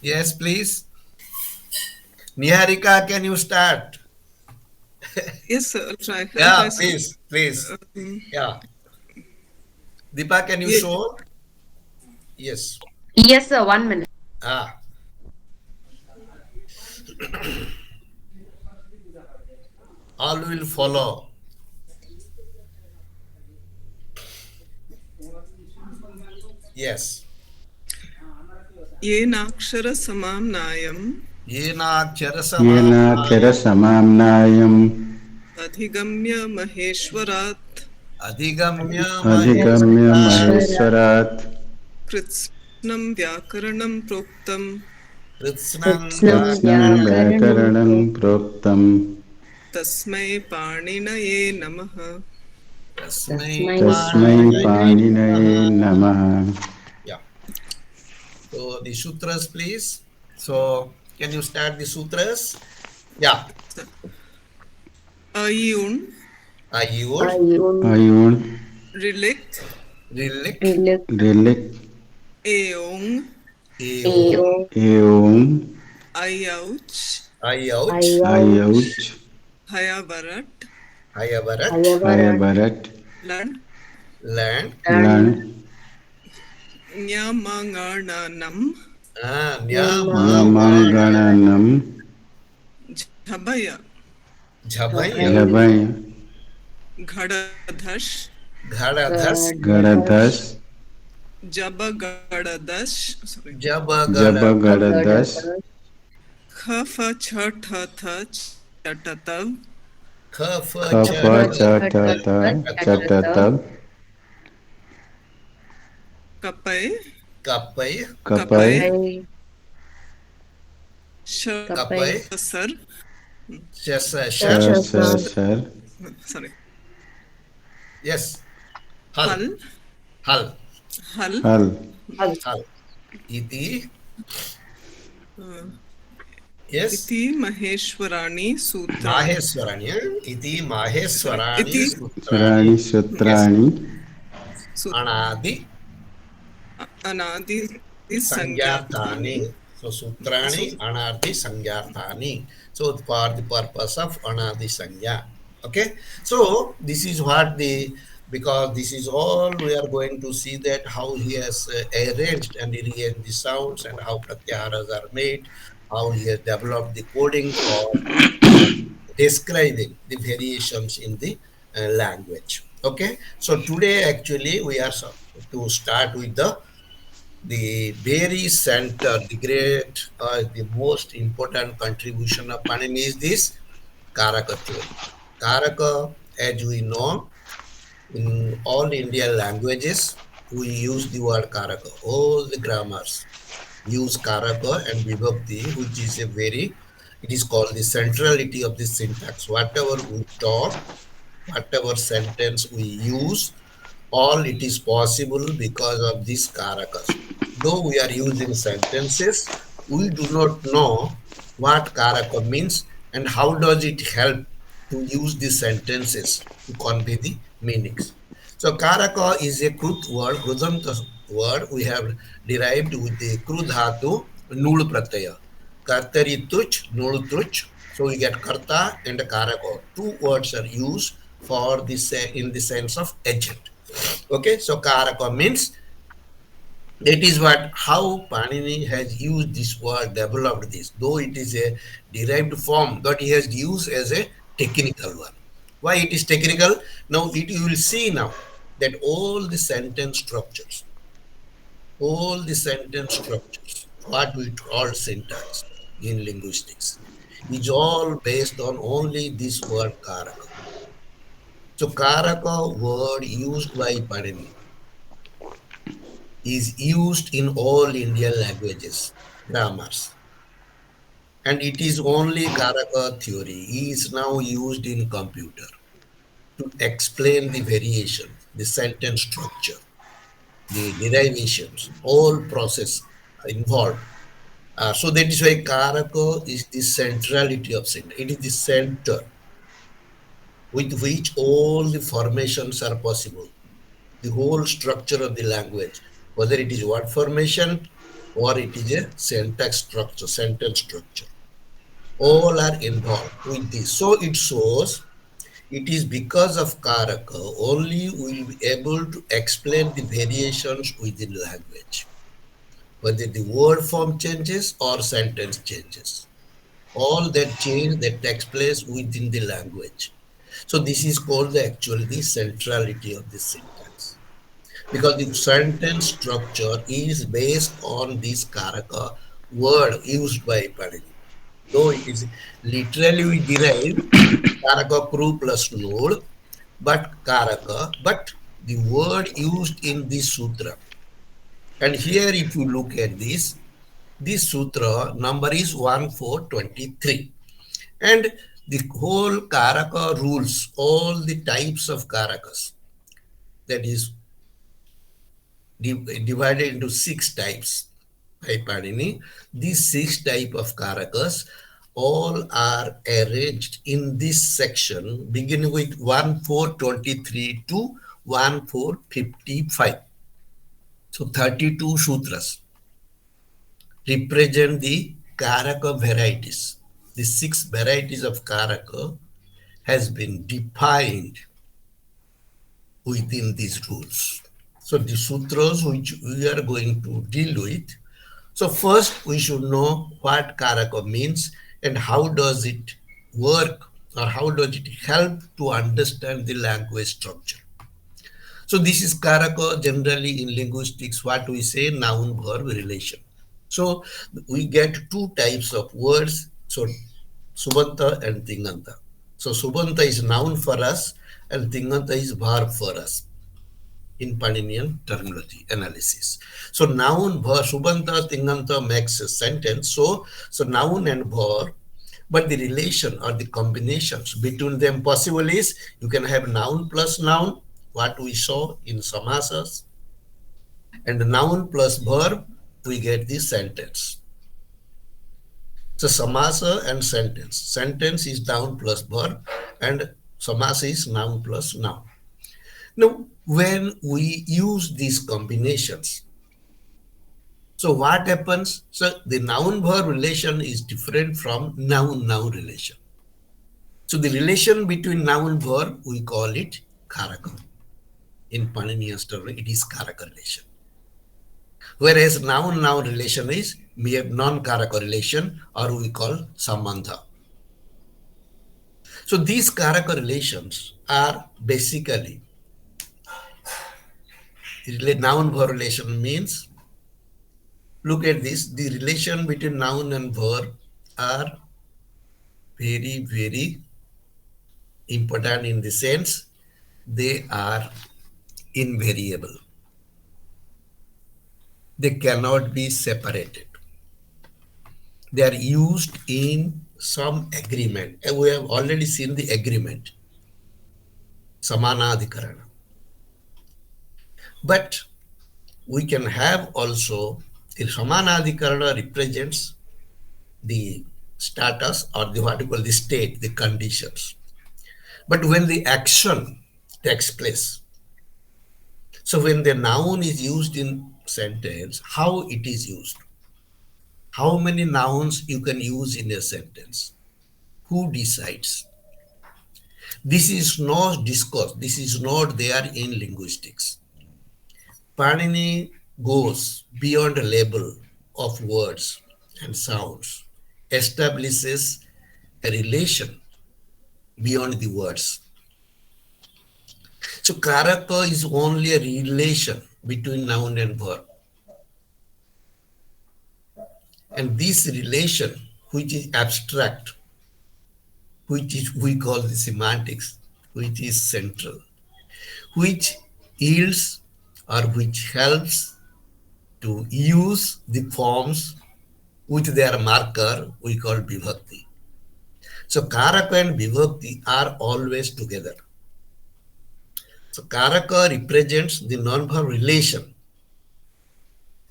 Yes, please. Niharika, can you start? Yes, sir. I'll try. I'll Yeah, try, sir. please, please. Um, Yeah. Deepa, can you yeah, show? Yes. Yes, sir. 1 minute. Ah, all will follow. Yes. येनाक्षरसमाम्नायम् Yenaksharasamamnayam येनाक्षरसमाम्नायम् अधिगम्य महेश्वरात् adhigamya अधिगम्य maheshwarat महेश्वरात् कृत्स्नं व्याकरणं प्रोक्तम् kritsnam Kritsnam कृत्स्नं vyakaranam Vyakaranam व्याकरणं प्रोक्तम् तस्मै पाणिनये नमः. tasmai Tasmai तस्मै paninaye Paninaye पाणिनये namaha. नमः. Yeah. So the sutras, please. So can you start the sutras? Yeah. अयुण् Ayur, Ayun अयुण् रिलिक् rilik, Rilik ऋलिक् एओङ् eo, Eo एओम् ऐऔच् ayauch, Ayauch अयौच् हयवरट् ayavarat, Ayavarat अयवरट् लण् land, लण् Lan न्यमङणनम् nyama, gana, यमगणनं झभय jhabaya, Jhabhai झभञ् घडधश् ghadadas, गणधस् Gadadash जबगडदश् sorry jabagada, जबगडदस् Jabagadash खफछठथ चटतव khafa, खफ chat, Kapha चट Chatata katab, Chatata चटतब कपय kapai, कपय कपय Kapai Kapai kapai, शसर shasashar, Shashasar शससर् sorry yes, hal, हल hal, हल हल् Hal hal, iti, yes, इति महेश्वराणि सूत्राणि maheswarani, iti sorry maheswarani इति sutrani, सुराणि yes, सूत्राणि anadi, अनादि संज्ञार्थानि Sangyarthani. So Sutrani, Anarthi, Sangyarthani. So for the purpose of Anadi Sangya. Okay. So this is what the because this is all we are going to see that how he has arranged and rearranged the sounds and how pratyaharas are made, how he has developed the coding for uh, describing the variations in the language. Okay. So today actually we are to start with the very center, the great, the most important contribution of Panini is this Karaka theory. Karaka, as we know, in all Indian languages, we use the word Karaka. All the grammars use Karaka and Vibhakti, which is a very, it is called the centrality of the syntax. Whatever we talk, whatever sentence we use, all it is possible because of these karakas. Though we are using sentences, we do not know what karaka means and how does it help to use the sentences to convey the meanings. So karaka is a krut word, krudanta word we have derived with the krudhatu nul pratyaya. Kartarituch, nultruch. So we get karta and karaka. Two words are used for this in the sense of agent. Okay, so karaka means that is what how Panini has used this word, developed this, though it is a derived form, but he has used as a technical one. Why it is technical? Now it you will see now that all the sentence structures, what we call syntax in linguistics, is all based on only this word karaka. So karaka word used by Panini is used in all Indian languages, grammars. And it is only Karaka theory is now used in computer to explain the variation, the sentence structure, the derivations, all process involved. So that is why Karaka is the centrality of sentence. It is the center with which all the formations are possible. The whole structure of the language, whether it is word formation, or it is a syntax structure, sentence structure. All are involved with this. So it shows it is because of Karaka only we will be able to explain the variations within language, whether the word form changes or sentence changes. All that change that takes place within the language. So this is called actually the centrality of the syntax. Because the sentence structure is based on this Karaka word used by Panini. Though it is literally we derive Karaka crew plus node, but the word used in this sutra. And here, if you look at this sutra number is 1423. And the whole Karaka rules, all the types of Karakas, that is divided into 6 types by Panini. These 6 types of Karakas all are arranged in this section beginning with 1423 to 1455. So 32 sutras represent the Karaka varieties. The 6 varieties of Karaka has been defined within these rules. So the sutras which we are going to deal with. So first we should know what Karaka means and how does it work or how does it help to understand the language structure. So this is Karaka generally in linguistics, what we say noun verb relation. So we get 2 types of words. So Subanta and Tinganta. So Subanta is noun for us and Tinganta is verb for us in Paninian terminology analysis. So noun, verb, Subanta, Tinganta makes a sentence. So noun and verb, but the relation or the combinations between them possible is you can have noun plus noun, what we saw in samasas, and noun plus verb, we get the sentence. So samasa and sentence. Sentence is noun plus verb and samasa is noun plus noun. Now, when we use these combinations, so what happens? So the noun verb relation is different from noun noun relation. So the relation between noun verb, we call it Karaka. In Paninian story, it is Karaka relation. Whereas noun noun relation is mere non-Karaka relation, or we call Sambandha. So these Karaka relations are basically noun verb relation means, look at this, the relation between noun and verb are very, very important in the sense they are invariable. They cannot be separated. They are used in some agreement. And we have already seen the agreement, Samanadhikarana. But we can have also, the Samanadhikarana represents the status or the what you call the state, the conditions. But when the action takes place, so when the noun is used in sentence, how it is used? How many nouns you can use in a sentence? Who decides? This is not discussed. This is not there in linguistics. Panini goes beyond a level of words and sounds, establishes a relation beyond the words. So Karaka is only a relation between noun and verb. And this relation, which is abstract, which is we call the semantics, which is central, which yields or which helps to use the forms with their marker, we call vibhakti. So Karaka and vibhakti are always together. So Karaka represents the non-verb relation.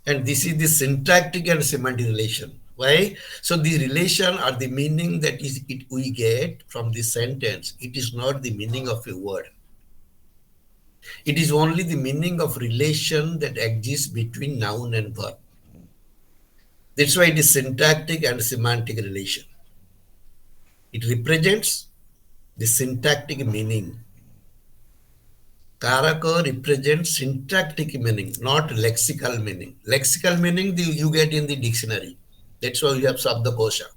And this is the syntactic and semantic relation. Why? So the relation or the meaning that is it we get from the sentence, it is not the meaning of a word. It is only the meaning of relation that exists between noun and verb. That's why it is syntactic and semantic relation. It represents the syntactic meaning. Karaka represents syntactic meaning, not lexical meaning. Lexical meaning you get in the dictionary. That's why you have Sabdakosha.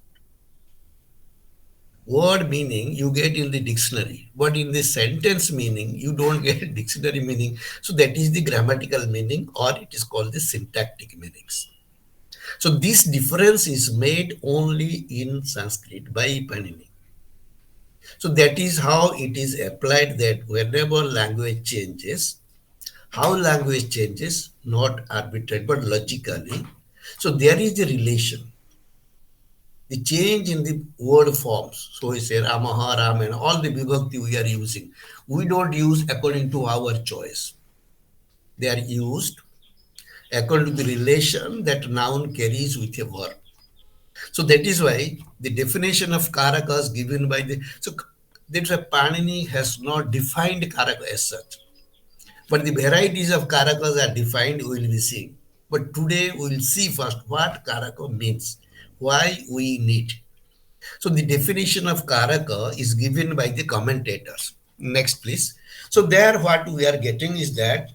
Word meaning you get in the dictionary, but in the sentence meaning you don't get dictionary meaning. So that is the grammatical meaning, or it is called the syntactic meanings. So this difference is made only in Sanskrit by Panini. So that is how it is applied, that whenever language changes, how language changes, not arbitrary but logically. So there is a relation. The change in the word forms. So we say Ramaha, Raman, all the vibhakti we are using. We don't use according to our choice. They are used according to the relation that noun carries with a verb. So that is why the definition of karaka is given by the. So that's why Panini has not defined karaka as such. But the varieties of karakas are defined, we will be seeing. But today we will see first what karaka means, why we need. So the definition of karaka is given by the commentators. Next, please. So there what we are getting is that,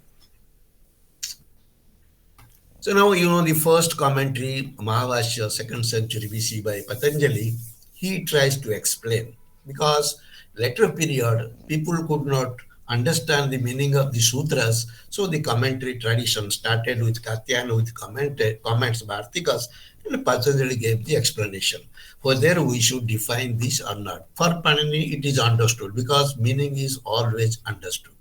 so now you know the first commentary, Mahavashya, 2nd century BC by Patanjali, he tries to explain, because later period people could not understand the meaning of the sutras, so the commentary tradition started with Katyayana with comments, Bhartikas, and Patanjali gave the explanation. Whether we should define this or not. For Panini, it is understood because meaning is always understood.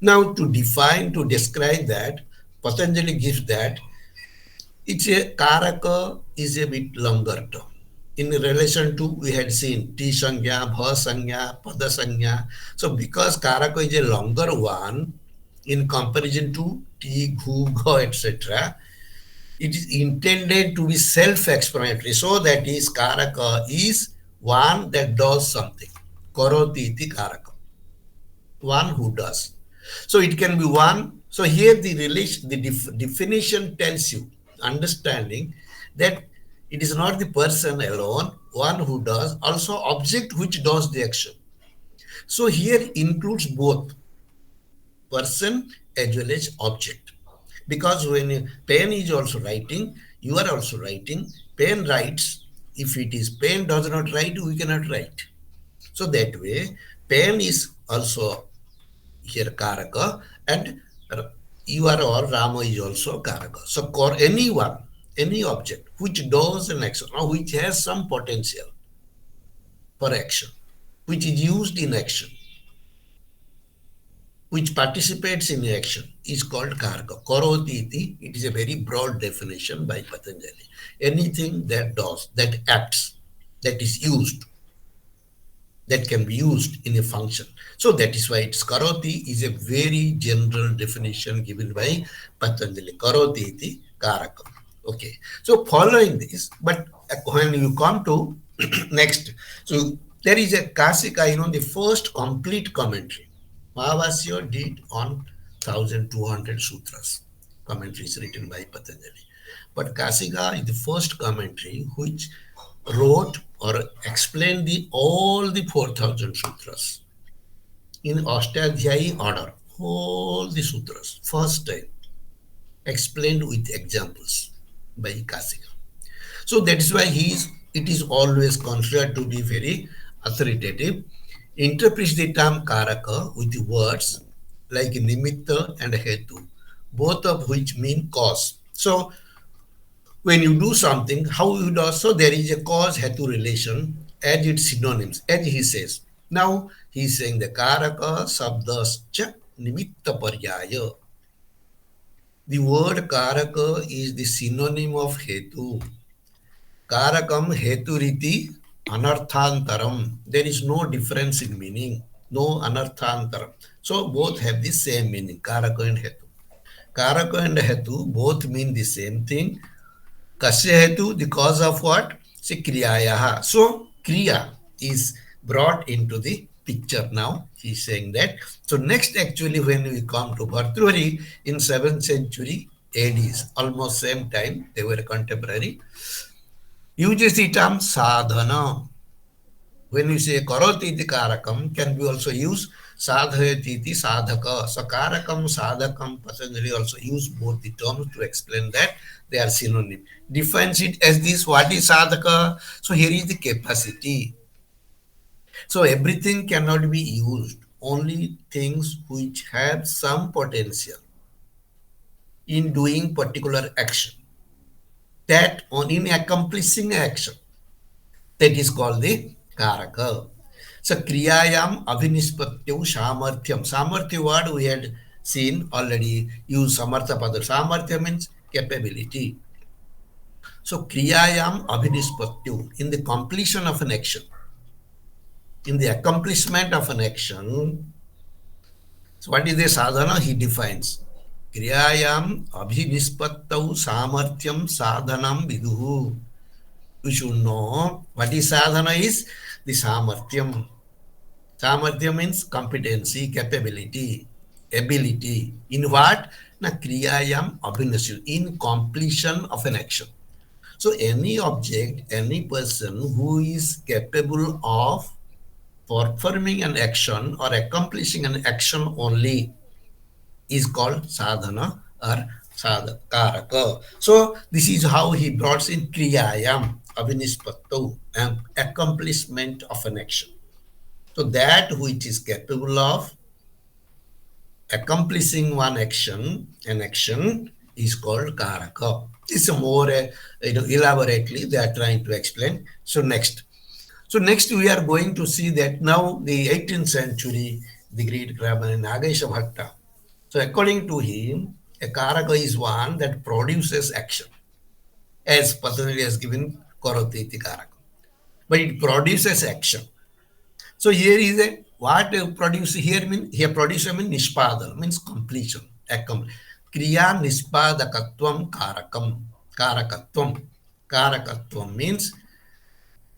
Now, to define, to describe that, Patanjali gives that it's a karaka is a bit longer term. In relation to, we had seen T Sangya, Bha Sangya, Pada Sangya. So, because karaka is a longer one in comparison to T, Gu, Ga, etc., it is intended to be self-explanatory. So that is karaka is one that does something. Karoti iti karaka. One who does. So it can be one. So here the relation, the definition tells you, understanding that it is not the person alone, one who does, also object which does the action. So here includes both person as well as object. Because when pen is also writing, you are also writing, pen writes. If it is pen does not write, we cannot write. So that way, pen is also here karaka, and you are or Rama is also karaka. So anyone, any object which does an action or which has some potential for action, which is used in action, which participates in action, is called karaka. Karoti iti, it is a very broad definition by Patanjali. Anything that does, that acts, that is used, that can be used in a function. So that is why it's karoti is a very general definition given by Patanjali. Karoti iti karaka. Okay. So following this, but when you come to next, so there is a Kasika, the first complete commentary. Mahavasya did on 1200 sutras, commentaries written by Patanjali. But Kasika is the first commentary which wrote or explained all the 4000 sutras in Ashtadhyayi order, all the sutras, first time, explained with examples by Kasika. So that is why it is always considered to be very authoritative. Interprets the term karaka with words like nimitta and hetu, both of which mean cause. So when you do something, how you do so, there is a cause hetu relation as its synonyms, as he says. Now he is saying the karaka sabdascha nimitta paryaya. The word karaka is the synonym of hetu. Karakam heturiti anarthantaram. There is no difference in meaning, no anarthantaram. So both have the same meaning, karaka and hetu. Karaka and hetu both mean the same thing. Kasya hetu, the cause of what? Say kriyayaha. So kriya is brought into the picture now. He's saying that. So next actually when we come to Bhartrihari in 7th century, ADs, almost same time, they were contemporary, uses the term sadhana. When we say karoti iti karakam, can be also used sadhayati iti sadhaka. So karakam, sadhakam, Patanjali also use both the terms to explain that they are synonym. Defines it as this, what is sadhaka? So here is the capacity. So everything cannot be used, only things which have some potential in doing particular action, that on in accomplishing action, that is called the karaka. So kriyayam abhinispatyu samarthyam. Samarthya word we had seen already, use samartha pada. Samarthya means capability. So kriyayam abhinispatyu, in the completion of an action, in the accomplishment of an action. So what is the sadhana? He defines. Kriyayam abhinispattau samarthyam sadhanam viduhu. You should know what is sadhana is the samarthyam. Samarthyam means competency, capability, ability. In what? Na kriyayam abhinasya, in completion of an action. So any object, any person who is capable of performing an action or accomplishing an action only is called sadhana or sadhakaraka. So this is how he brought in kriyayam abhinispatto, an accomplishment of an action. So that which is capable of accomplishing one action, an action is called karaka. This is more elaborately they are trying to explain. So next. So next we are going to see that now the 18th century, the great grammar Nagesha Bhatta. So according to him, a karaka is one that produces action, as Patanjali has given karoti iti karaka. But it produces action. So here is a what produce here mean here producer means nishpada means completion, kriya nispadakatvam karakatvam means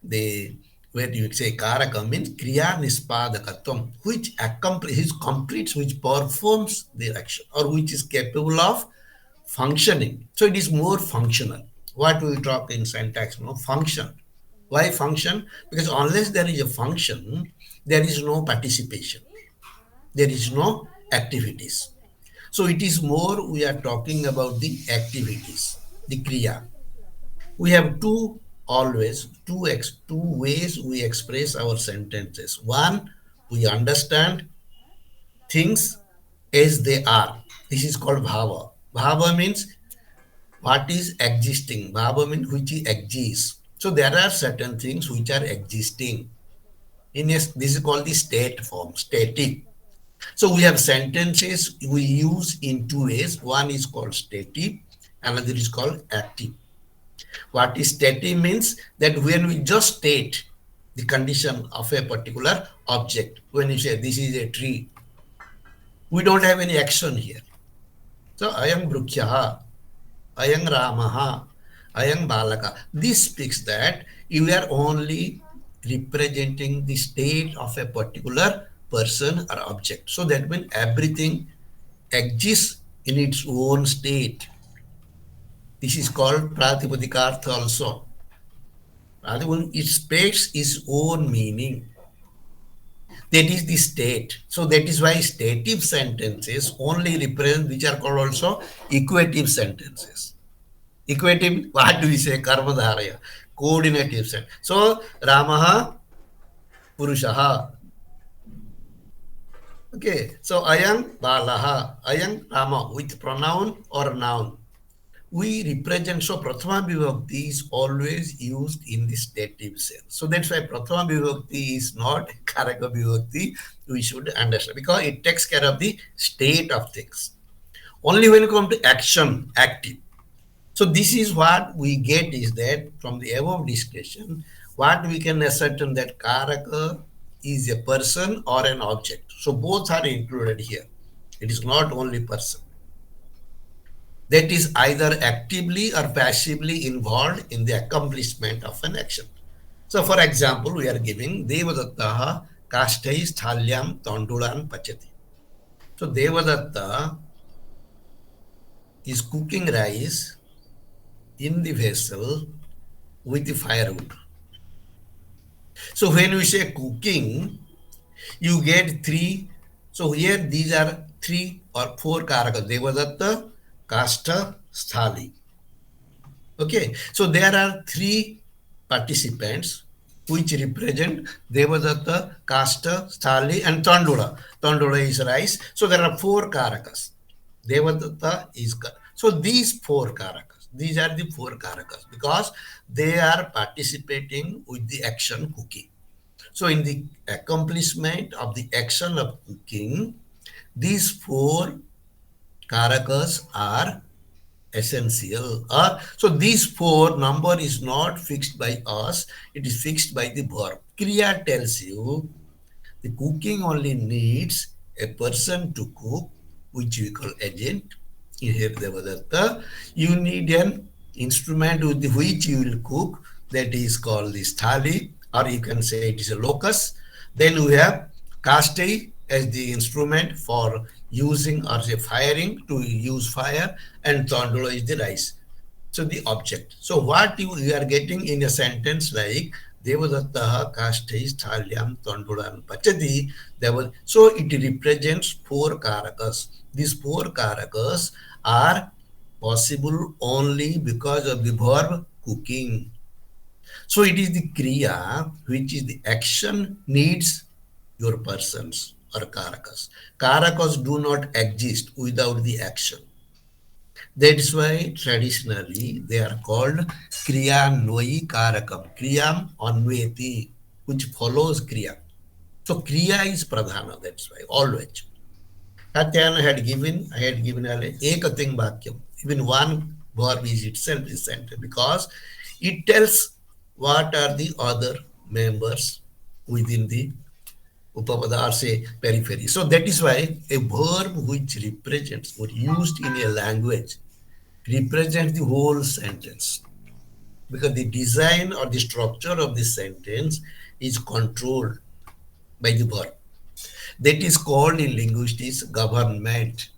the where you say karaka means kriya nispadakatvam, which accomplishes, completes, which performs the action or which is capable of functioning. So it is more functional. What we talk in syntax, function. Why function? Because unless there is a function, there is no participation. There is no activities. So it is more we are talking about the activities, the kriya. We have two ways we express our sentences. One, we understand things as they are. This is called bhava. Bhava means what is existing. Bhava means which exists. So there are certain things which are existing. This is called the state form, static. So we have sentences we use in two ways. One is called stative, another is called active. What is stative means that when we just state the condition of a particular object, when you say this is a tree, we don't have any action here. So ayam brukyaha, ayam ramaha, ayam balaka. This speaks that you are only representing the state of a particular person or object. So that means everything exists in its own state. This is called pratipadhikartha also. It speaks its own meaning. That is the state. So that is why stative sentences only represent, which are called also equative sentences. Equative, what do we say? Karmadharaya. Coordinative sentence. So Ramaha, Purushaha. Okay. So Ayam Balaha. Ayam Rama with pronoun or noun. We represent, so Prathama Vibhakti is always used in the stative sense. So that's why Prathama Vibhakti is not Karaka Vibhakti. We should understand because it takes care of the state of things. Only when you come to action, active. So this is what we get is that from the above discussion, what we can ascertain that Karaka is a person or an object. So both are included here. It is not only person. That is either actively or passively involved in the accomplishment of an action. So, for example, we are giving Devadattaha Kashtai Sthalyam Tandulan Pachati. So, Devadatta is cooking rice in the vessel with the firewood. So when we say cooking, you get three. So here these are three or four karakas. Devadatta, Kasta, Sthali. Okay, so there are three participants which represent Devadatta, Kasta, Sthali, and Tandula. Tandula is rice. So there are four karakas. Devadatta is so these four karakas. These are the four karakas because they are participating with the action cooking. So in the accomplishment of the action of cooking, these four karakas are essential. So these four number is not fixed by us, it is fixed by the verb. Kriya tells you the cooking only needs a person to cook, which we call agent. Here Devadatta, you need an instrument with which you will cook, that is called the sthali, or you can say it is a locus. Then we have kasti as the instrument for using or say firing, to use fire, and tondolo is the rice. So the object. So what you are getting in a sentence like Devadattaha Kashtai Sthalyam Tandulan Pachati. So it represents four karakas. These four karakas are possible only because of the verb cooking. So it is the kriya, which is the action, needs your persons or karakas. Karakas do not exist without the action. That is why traditionally they are called Kriya Noi Karakam, Kriyam Anveti, which follows Kriya. So Kriya is Pradhana, that's why, always. Katyana I had given a Ekating Bhakyam. Even one verb is itself is sent because it tells what are the other members within the Upapada or say periphery. So that is why a verb which represents or used in a language represents the whole sentence, because the design or the structure of the sentence is controlled by the verb. That is called in linguistics government.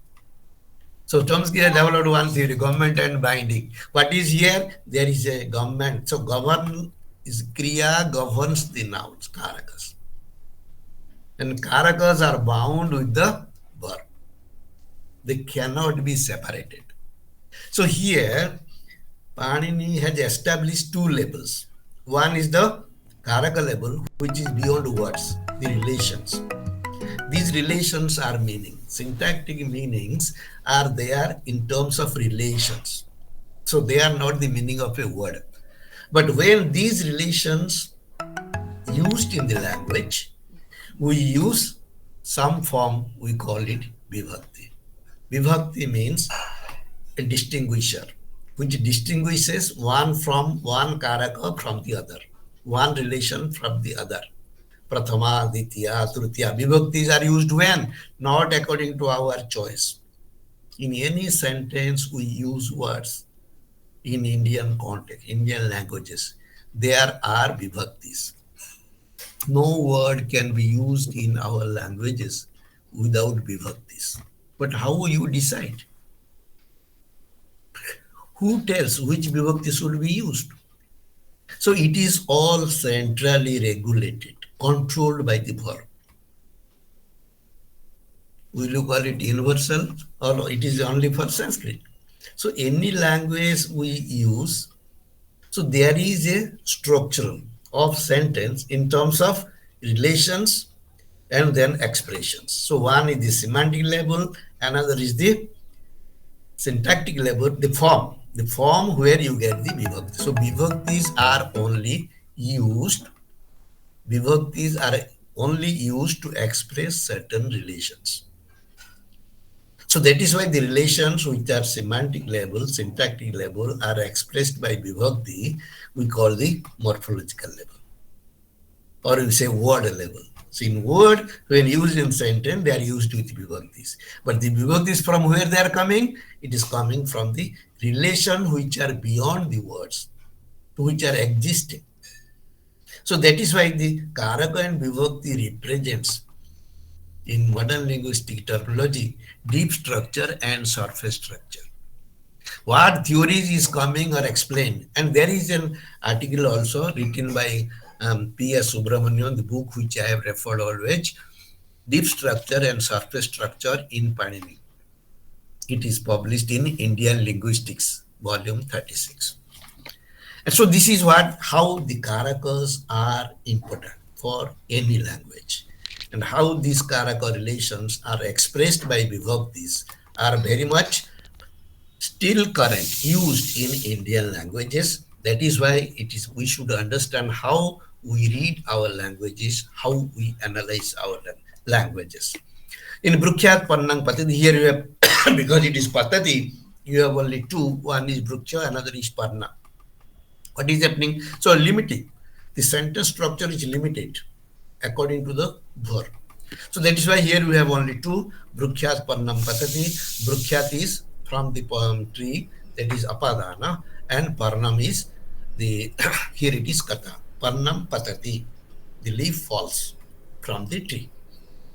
So Chomsky has developed one theory, government and binding. What is here? There is a government. So govern is kriya, governs the nouns, karakas. And karakas are bound with the verb. They cannot be separated. So here, Panini has established two labels. One is the Karaka label, which is beyond words, the relations. These relations are meaning. Syntactic meanings are there in terms of relations. So they are not the meaning of a word. But when these relations used in the language, we use some form, we call it vibhakti. Vibhakti means a distinguisher, which distinguishes one from one karaka from the other, one relation from the other. Prathama, Ditya, Tritiya. Vibhaktis are used when? Not according to our choice. In any sentence, we use words in Indian context, Indian languages. There are vibhaktis. No word can be used in our languages without vibhaktis. But how you decide? Who tells which vibhakti should be used? So it is all centrally regulated, controlled by the verb. Will you call it universal or it is only for Sanskrit? So any language we use, so there is a structure of sentence in terms of relations and then expressions. So one is the semantic level, another is the syntactic level, the form where you get the vibhakti. So vibhaktis are only used to express certain relations. So that is why the relations which are semantic level, syntactic level are expressed by vibhakti, we call the morphological level. Or we say word level. So in word, when used in sentence, they are used with vibhaktis. But the vibhaktis from where they are coming? It is coming from the relation which are beyond the words, which are existing. So that is why the karaka and vibhakti represents in modern linguistic terminology deep structure and surface structure. What theories is coming or explained. And there is an article also written by P.S. Subramanian, the book which I have referred always, Deep Structure and Surface Structure in Panini. It is published in Indian Linguistics, volume 36. And so this is what how the karakas are important for any language, and how these karaka relations are expressed by vibhaktis are very much still current, used in Indian languages. That is why it is we should understand how we read our languages, how we analyze our languages. In Brukhyat Pannang Patati, here you have because it is Patati, you have only two. One is Bruksha, another is Parna. What is happening? So limiting. The sentence structure is limited according to the verb. So that is why here we have only two. Brukhyat Pannam Patati. Brukhyat is from the tree, that is Apadana, and Parnam is the here it is Kata. Parnam Patati. The leaf falls from the tree.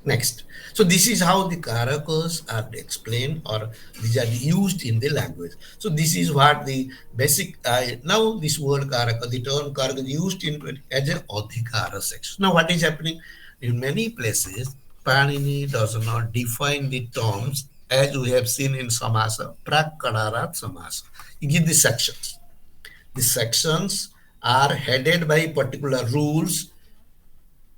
Next. So this is how the karakas are explained, or these are used in the language. So this is what the basic, now this word karaka, the term karaka is used as an adhikara section. Now what is happening? In many places, Panini does not define the terms as we have seen in Samasa, Prak-Kadarat Samasa. You give the sections. The sections are headed by particular rules.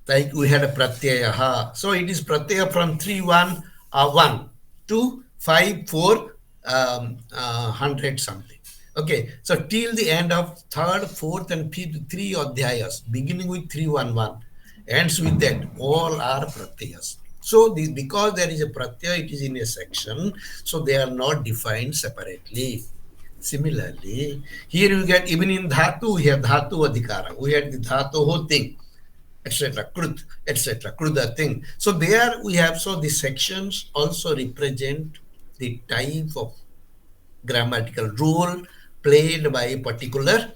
Like we had a pratyaya. So it is pratyaya from 3, 1, 1 to 5, 4, 100 something. Okay, so till the end of third, fourth, and fifth, three adhyayas, beginning with 3, 1, 1, ends with that, all are pratyayas. So because there is a pratyaya, it is in a section, so they are not defined separately. Similarly, here you get, even in dhatu, we have dhatu adhikara. We had the dhatu whole thing, etc., krut, etc., kruda thing. So there we have, so the sections also represent the type of grammatical role played by particular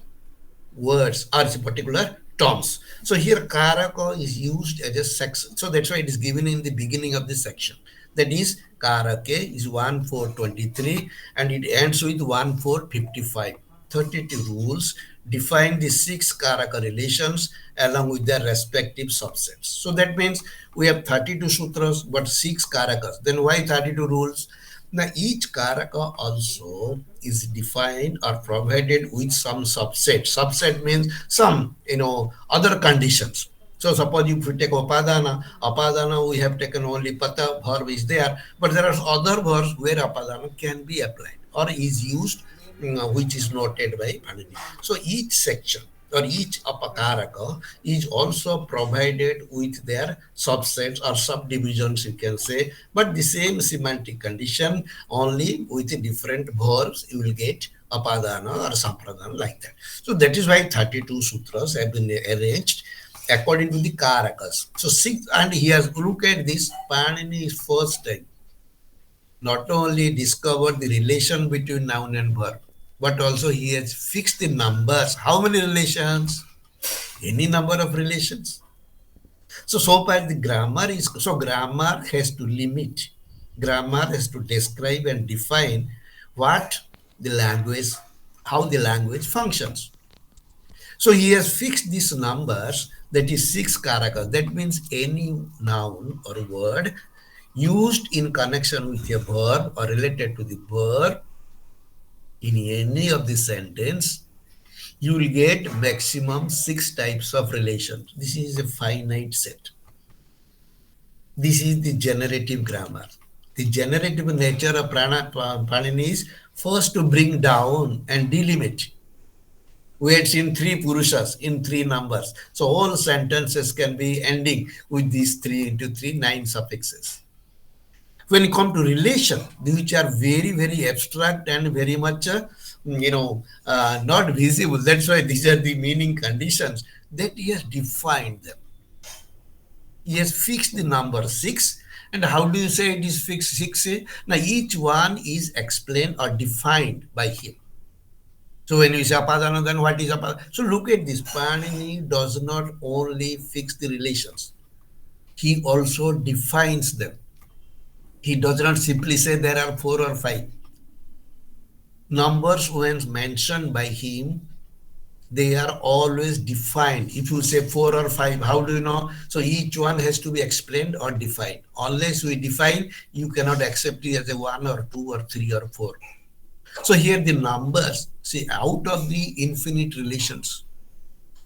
words or particular terms. So here karaka is used as a section. So that's why it is given in the beginning of the section. That is, karake is 1,423 and it ends with 1,455. 32 rules define the 6 karaka relations along with their respective subsets. So that means we have 32 sutras but 6 karakas. Then why 32 rules? Now each karaka also is defined or provided with some subset. Subset means some, other conditions. So suppose if we take apadana we have taken only pata, verb is there, but there are other verbs where apadana can be applied or is used, which is noted by Panini. So each section or each apakaraka is also provided with their subsets or subdivisions, you can say, but the same semantic condition, only with different verbs you will get apadana or sampradana, like that. So that is why 32 sutras have been arranged according to the karakas. So six, and he has look at this, Panini is first time not only discovered the relation between noun and verb, but also he has fixed the numbers. How many relations? Any number of relations. So far the grammar is, so grammar has to limit. Grammar has to describe and define what the language, how the language functions. So he has fixed these numbers, that is 6 karakas. That means any noun or word used in connection with a verb or related to the verb in any of the sentence, you will get maximum 6 types of relations. This is a finite set. This is the generative grammar. The generative nature of Panini is first to bring down and delimit. We had seen 3 purushas in 3 numbers. So all sentences can be ending with these 3 into 3, 9 suffixes. When you come to relation, which are very, very abstract and very much, not visible. That's why these are the meaning conditions that he has defined them. He has fixed the number 6. And how do you say it is fixed 6? Now each one is explained or defined by him. So when you say apadana, then what is apadana? So look at this. Panini does not only fix the relations. He also defines them. He does not simply say there are 4 or 5. numbers when mentioned by him, they are always defined. If you say 4 or 5, how do you know? So each one has to be explained or defined. Unless we define, you cannot accept it as a 1 or 2 or 3 or 4. So here the numbers, see, out of the infinite relations.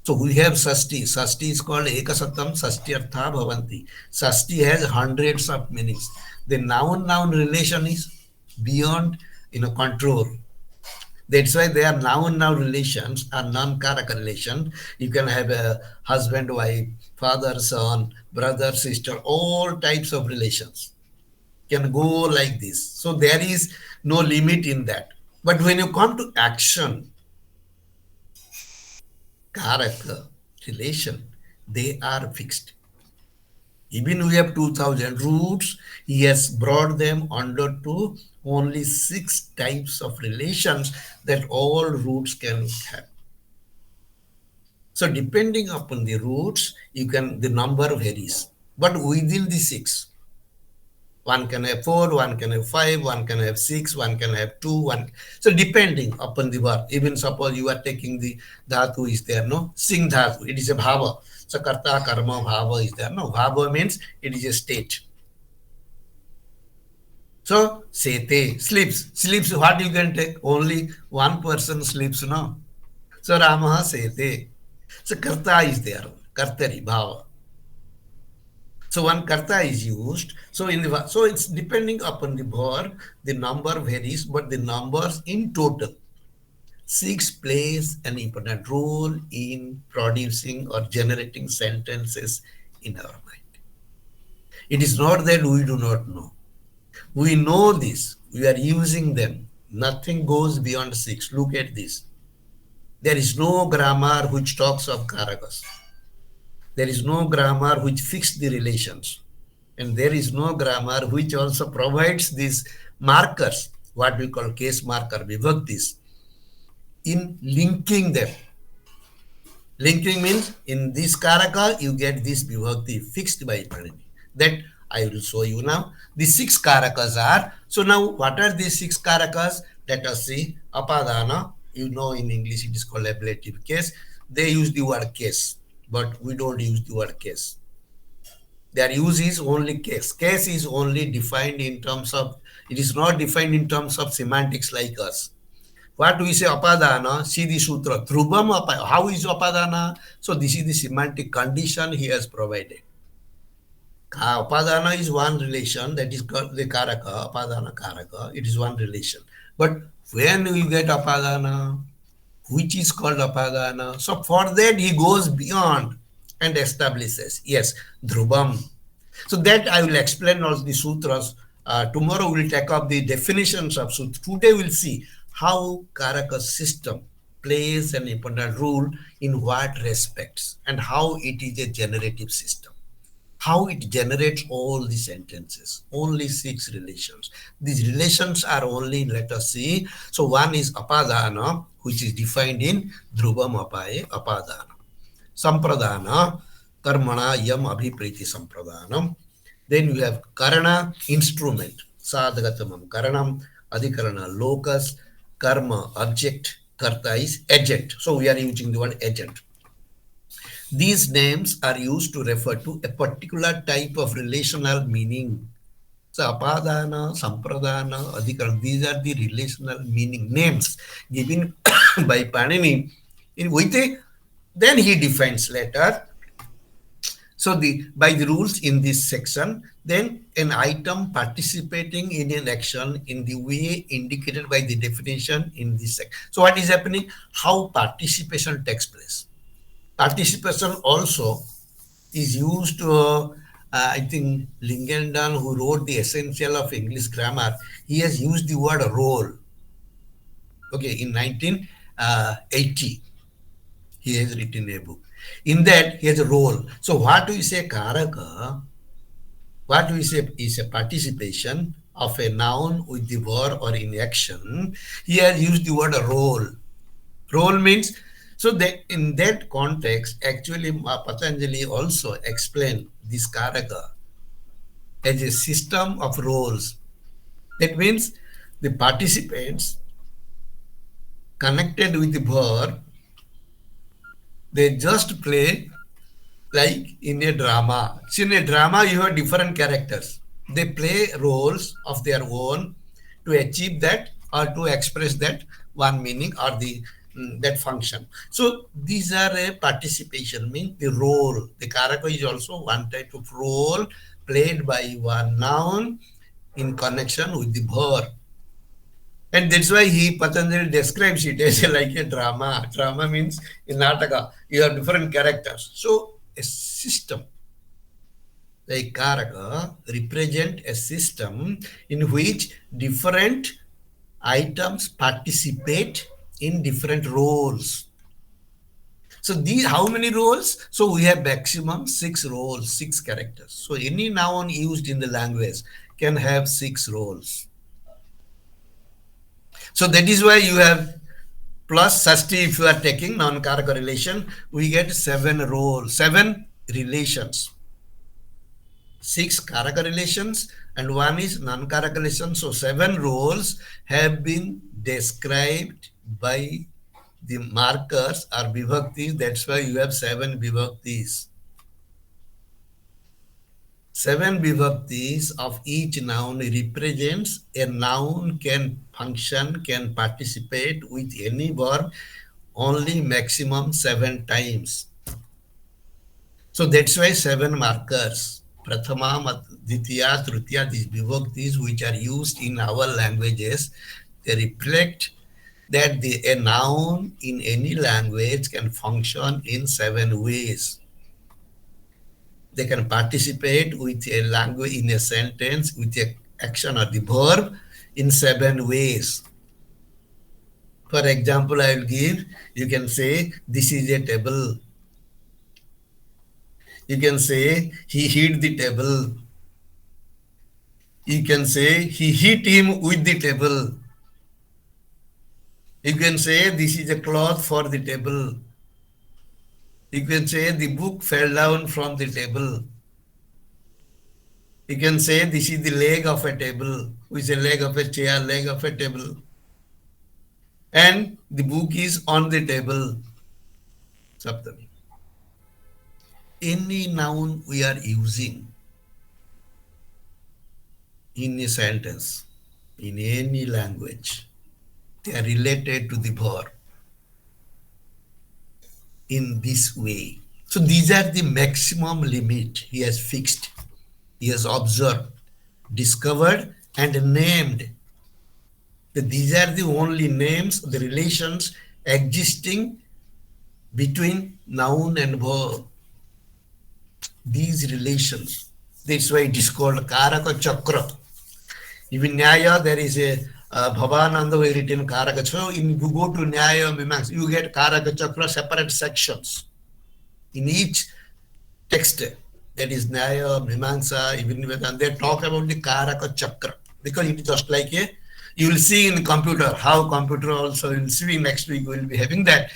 So we have Sasti. Sasti is called Ekasatam Sastyartha Bhavanti. Sasti has hundreds of meanings. The noun-noun relation is beyond control. That's why they are noun-noun relations are non-karaka relation. You can have a husband, wife, father, son, brother, sister, all types of relations can go like this. So there is no limit in that. But when you come to action, karaka, relation, they are fixed. Even we have 2000 roots, he has brought them under to only 6 types of relations that all roots can have. So depending upon the roots, the number varies. But within the 6, one can have 4, one can have 5, one can have 6, one can have 2, one. So depending upon the verb, even suppose you are taking the dhatu is there, no? Sing dhatu, it is a bhava. So karta, karma, bhava is there, no? Bhava means it is a state. So sete, sleeps. Sleeps, what you can take? Only one person sleeps, no? So Ramaha sete. So karta is there, kartari, bhava. So one karta is used. So so it's depending upon the verb, the number varies, but the numbers in total, 6 plays an important role in producing or generating sentences in our mind. It is not that we do not know. We know this. We are using them. Nothing goes beyond 6. Look at this. There is no grammar which talks of karakas. There is no grammar which fixes the relations. And there is no grammar which also provides these markers, what we call case marker, vibhaktis, in linking them. Linking means in this karaka, you get this vibhakti fixed by Panini. That I will show you now. The 6 karakas are, so now what are these 6 karakas? Let us see. Apadana, you know in English it is called ablative case. They use the word case, but we don't use the word case. Their use is only case. Case is only defined in terms of, it is not defined in terms of semantics like us. What we say apadana, see the sutra. Dhrubam apadana. How is apadana? So this is the semantic condition he has provided. Apadana is one relation, that is called the karaka, apadana karaka. It is one relation. But when we get apadana, which is called apadana, so for that he goes beyond and establishes, yes, dhrubam. So that I will explain all the sutras. Tomorrow we will take up the definitions of sutra. Today we'll see how karaka system plays an important role in what respects and how it is a generative system. How it generates all the sentences, only 6 relations. These relations are only, let us see. So one is apadana, which is defined in dhrubam apaye apadana. Sampradana, karmana yam abhipriti sampradanam. Then you have karana, instrument, sadhagatamam karanam, adhikarana, locus, karma, object, karta is agent. So we are using the word agent. These names are used to refer to a particular type of relational meaning. So apadana, sampradana, adhikarana, these are the relational meaning names given by Panini then he defines later. So by the rules in this section, then an item participating in an action in the way indicated by the definition in this section. So what is happening? How participation takes place. Participation also is used to, I think Lingendan, who wrote the Essential of English Grammar, he has used the word role. Okay, in 1980. He has written a book. In that, he has a role. So what we say karaka, what we say is a participation of a noun with the verb or in action. He has used the word role. Role means, so that in that context, actually Patanjali also explained this karaka as a system of roles. That means the participants connected with the verb, they just play like in a drama. So in a drama, you have different characters. They play roles of their own to achieve that or to express that one meaning or the that function. So these are a participation, mean the role. The karaka is also one type of role played by one noun in connection with the verb. And that's why Patanjali describes it as like a drama. Drama means in Nataka, you have different characters. So a system like Karaka represent a system in which different items participate in different roles. So these how many roles? So we have maximum 6 roles, 6 characters. So any noun used in the language can have 6 roles. So that is why you have plus sasti if you are taking non-karaka relation, we get 7 roles, 7 relations. 6 karaka relations and one is non-karaka relation. So 7 roles have been described by the markers or vibhaktis. That's why you have 7 vibhaktis. 7 vibhaktis of each noun represents a noun can function, can participate with any verb only maximum 7 times. So that's why 7 markers. Prathama, Ditya, Tritiya, these vibhaktis which are used in our languages, they reflect that a noun in any language can function in 7 ways. They can participate with a language in a sentence with a action or the verb in 7 ways. For example, I will give, you can say, this is a table. You can say, he hit the table. You can say, he hit him with the table. You can say, this is a cloth for the table. You can say, the book fell down from the table. You can say, this is the leg of a table, which is a leg of a chair, leg of a table. And the book is on the table. Saptami. Any noun we are using in a sentence, in any language, they are related to the verb in this way. So these are the maximum limit he has fixed, he has observed, discovered and named. These are the only names, the relations existing between noun and verb. These relations, that's why it is called Karaka Chakra. Even Nyaya, there is a Bhavananda way written Karaka. So if you go to Nyaya Mimamsa, you get Karaka Chakra separate sections. In each text, that is Nyaya, Mimamsa, even Vedanta, they talk about the Karaka Chakra. Because it is just like a, you will see in computer, how computer also, you will see next week we will be having that,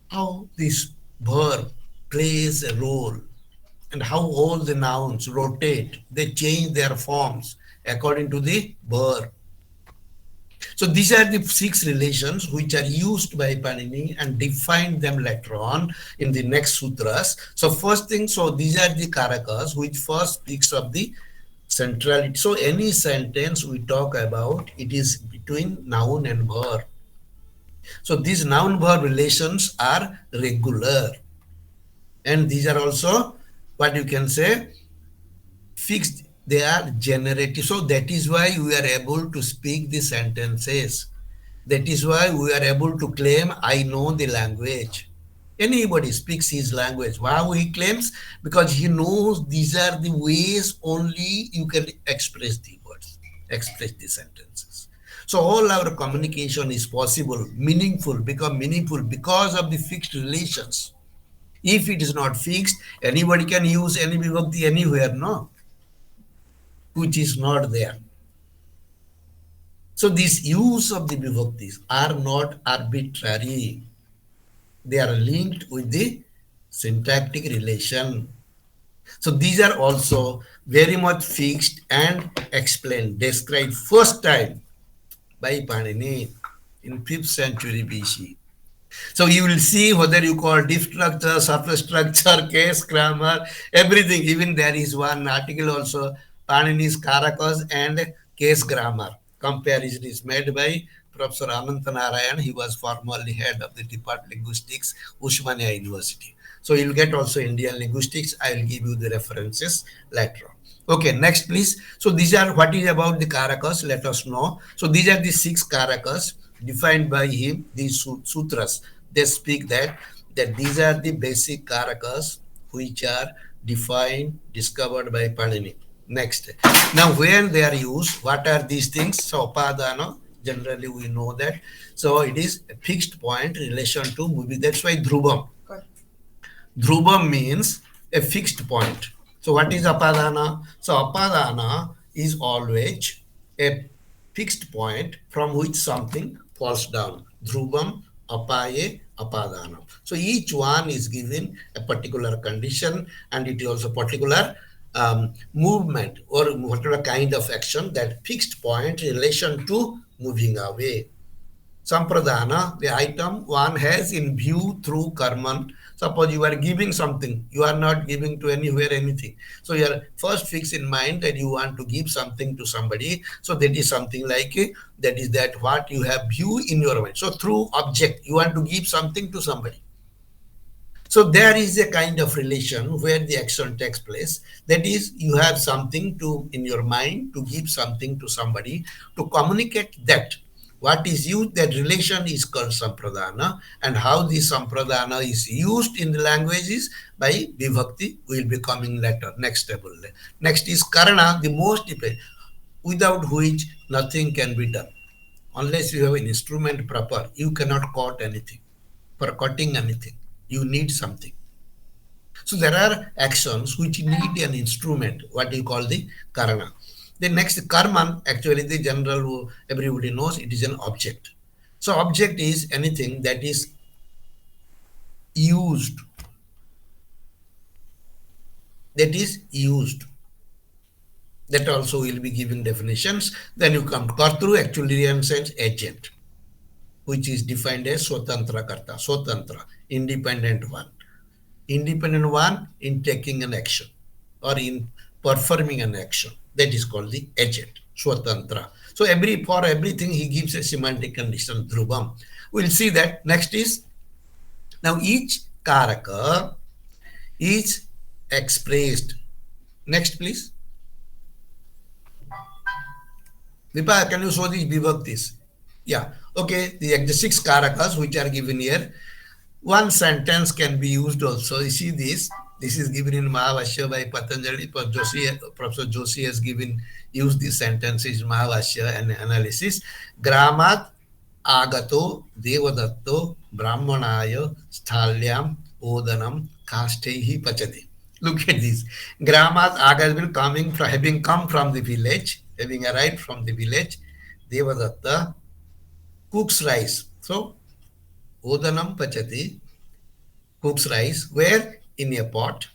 how this verb plays a role and how all the nouns rotate, they change their forms according to the verb. So these are the 6 relations which are used by Panini and define them later on in the next sutras. So first thing, so these are the karakas which first speaks of the centrality. So any sentence we talk about, it is between noun and verb. So these noun verb relations are regular. And these are also what you can say fixed, they are generative. So that is why we are able to speak the sentences. That is why we are able to claim, I know the language. Anybody speaks his language. Why he claims? Because he knows these are the ways only you can express the words, express the sentences. So all our communication is possible, meaningful, become meaningful because of the fixed relations. If it is not fixed, anybody can use any vibhakti anywhere, no? Which is not there. So these use of the vibhaktis are not arbitrary. They are linked with the syntactic relation. So these are also very much fixed and explained, described first time by Panini in 5th century BC. So you will see whether you call deep structure, surface structure, case grammar, everything. Even there is one article also, Panini's Karakas and case grammar. Comparison is made by Professor Ananta Narayan. He was formerly head of the Department of Linguistics, Usmania University. So you'll get also Indian linguistics. I will give you the references later on. Okay, next please. So these are what is about the Karakas. Let us know. So these are the 6 Karakas defined by him, these sutras. They speak that these are the basic Karakas which are defined, discovered by Panini. Next. Now when they are used, what are these things? So Upadana, generally we know that. So it is a fixed point relation to movie. That's why Dhrubam. Dhrubam means a fixed point. So what is apadana? So apadana is always a fixed point from which something falls down. Dhrubam, apaye, apadana. So each one is given a particular condition and it is also particular movement or whatever kind of action, that fixed point in relation to moving away. Sampradana, the item one has in view through karman. Suppose you are giving something, you are not giving to anywhere anything. So you are first fix in mind that you want to give something to somebody. So that is something like that is that what you have view in your mind. So through object, you want to give something to somebody. So there is a kind of relation where the action takes place. That is, you have something to in your mind to give something to somebody to communicate that. What is used, that relation is called sampradana, and how this sampradana is used in the languages by vibhakti will be coming later, next table. Next is karana, the most dependent, without which nothing can be done. Unless you have an instrument proper, you cannot cut anything. For cutting anything, you need something. So there are actions which need an instrument, what you call the karana. The next karman, actually the general everybody knows it is an object. So object is anything that is used. That is used. That also will be giving definitions. Then you come to kartru, actually in sense agent, which is defined as swatantra karta, swatantra, independent one. Independent one in taking an action or in performing an action. That is called the agent, swatantra. So for everything he gives a semantic condition, dhrubam. We'll see that. Next is, now each karaka is expressed. Next please. Vipa, can you show these vibhaktis? Yeah, okay, the 6 karakas which are given here. One sentence can be used also. You see this is given in Mahavashya by Patanjali. Professor Joshi has used this sentence in Mahavashya and analysis. Gramat agato devadatto brahmanaya sthalyam odanam kastehi pachati. Look at this. Gramat aga has been coming from, having come from the village, having arrived from the village. Devadatta cooks rice. So odanam pachati, cooks rice, where? In a pot,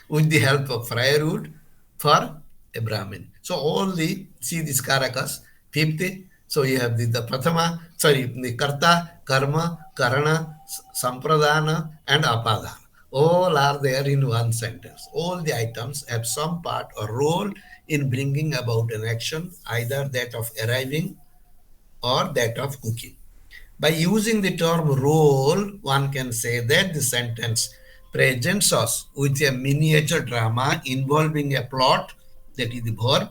with the help of firewood for a Brahmin. So all the, see these karakas, 50. So you have the prathama, the karta, karma, karana, sampradana, and apadana. All are there in one sentence. All the items have some part or role in bringing about an action, either that of arriving or that of cooking. By using the term role, one can say that the sentence presents us with a miniature drama involving a plot, that is the verb,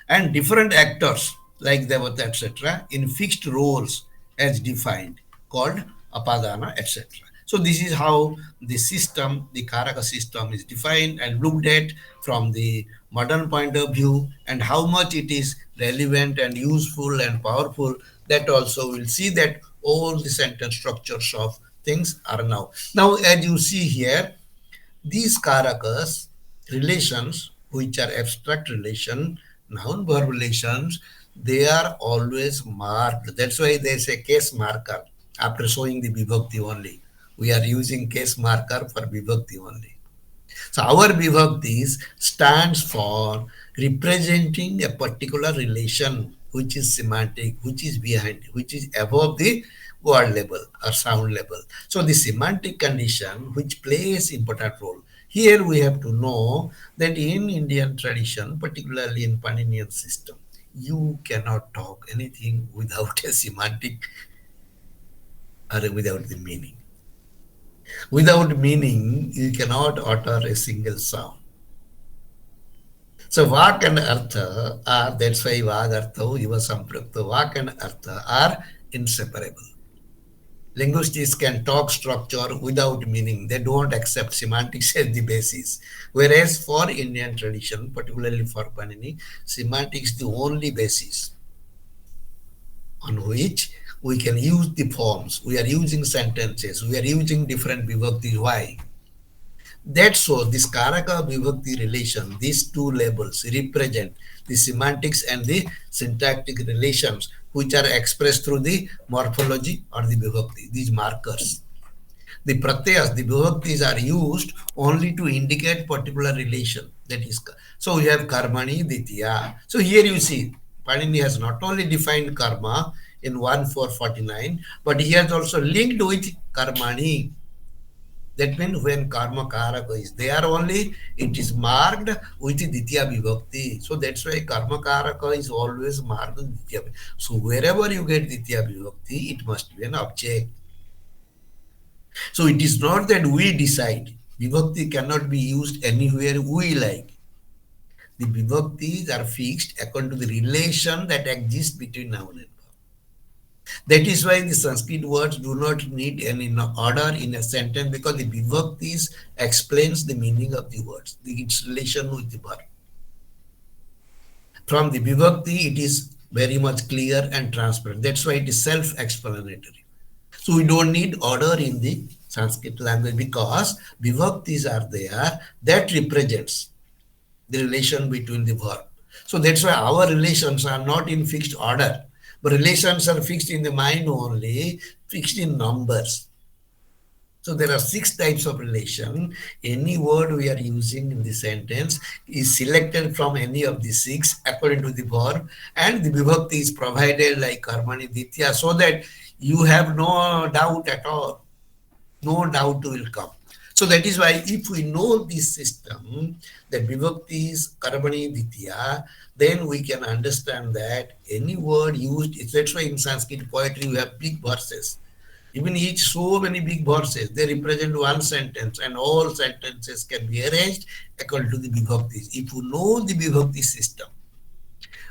and different actors like Devata, etc., in fixed roles as defined, called apadana, etc. So this is how the system, the Karaka system, is defined and looked at from the modern point of view, and how much it is relevant and useful and powerful. That also we'll see that all the sentence structures of things are now. Now, as you see here, these Karakas relations, which are abstract relation, noun verb relations, they are always marked. That's why they say case marker after showing the vibhakti only. We are using case marker for vibhakti only. So our vibhaktis stands for representing a particular relation which is semantic, which is behind, which is above the word level or sound level. So the semantic condition which plays important role. Here we have to know that in Indian tradition, particularly in Paninian system, you cannot talk anything without a semantic or without the meaning. Without meaning, you cannot utter a single sound. So vak and artha are, that's why vag artha, iva samprakta, vak and artha are inseparable. Linguistics can talk structure without meaning. They don't accept semantics as the basis. Whereas for Indian tradition, particularly for Panini, semantics is the only basis on which we can use the forms. We are using sentences. We are using different vibhakti. Why? That's so this Karaka Vibhakti relation, these two labels represent the semantics and the syntactic relations which are expressed through the morphology or the Vibhakti, these markers. The pratyas, the vibhaktis are used only to indicate particular relation. That is, so we have karmani, ditya. So here you see, Panini has not only defined karma in 1449, but he has also linked with karmani. That means when karma karaka is there only, it is marked with ditya vibhakti. So that's why karma karaka is always marked with ditya vibhakti. So wherever you get ditya vibhakti, it must be an object. So it is not that we decide. Vibhakti cannot be used anywhere we like. The vibhaktis are fixed according to the relation that exists between noun and verb. That is why the Sanskrit words do not need any order in a sentence, because the vibhaktis explains the meaning of the words, its relation with the verb. From the vibhakti, it is very much clear and transparent. That's why it is self-explanatory. So we don't need order in the Sanskrit language, because vibhaktis are there that represents the relation between the verb. So that's why our relations are not in fixed order, but relations are fixed in the mind only, fixed in numbers. So there are 6 types of relation. Any word we are using in the sentence is selected from any of the 6 according to the verb, and the vibhakti is provided like karmani ditya, so that you have no doubt at all. No doubt will come. So that is why if we know this system, that vibhakti is karmani ditya, then we can understand that any word used, that's why in Sanskrit poetry we have big verses. Even each so many big verses, they represent one sentence, and all sentences can be arranged according to the vibhaktis. If you know the vibhakti system,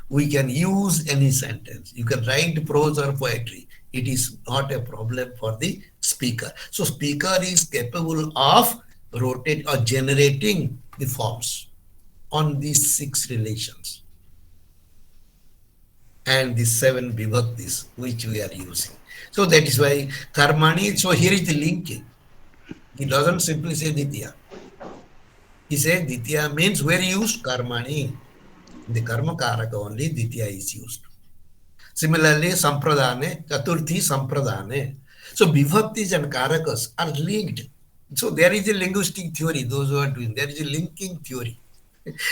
we can use any sentence. You can write prose or poetry. It is not a problem for the speaker. So speaker is capable of rotate or generating the forms on these 6 relations and the 7 vibhaktis which we are using. So that is why karmani, so here is the linking. He doesn't simply say ditya. He says ditya means where used karmani. In the karma karaka only ditya is used. Similarly, sampradane, chaturthi sampradane. So vibhaktis and karakas are linked. So there is a linguistic theory, those who are doing, there is a linking theory.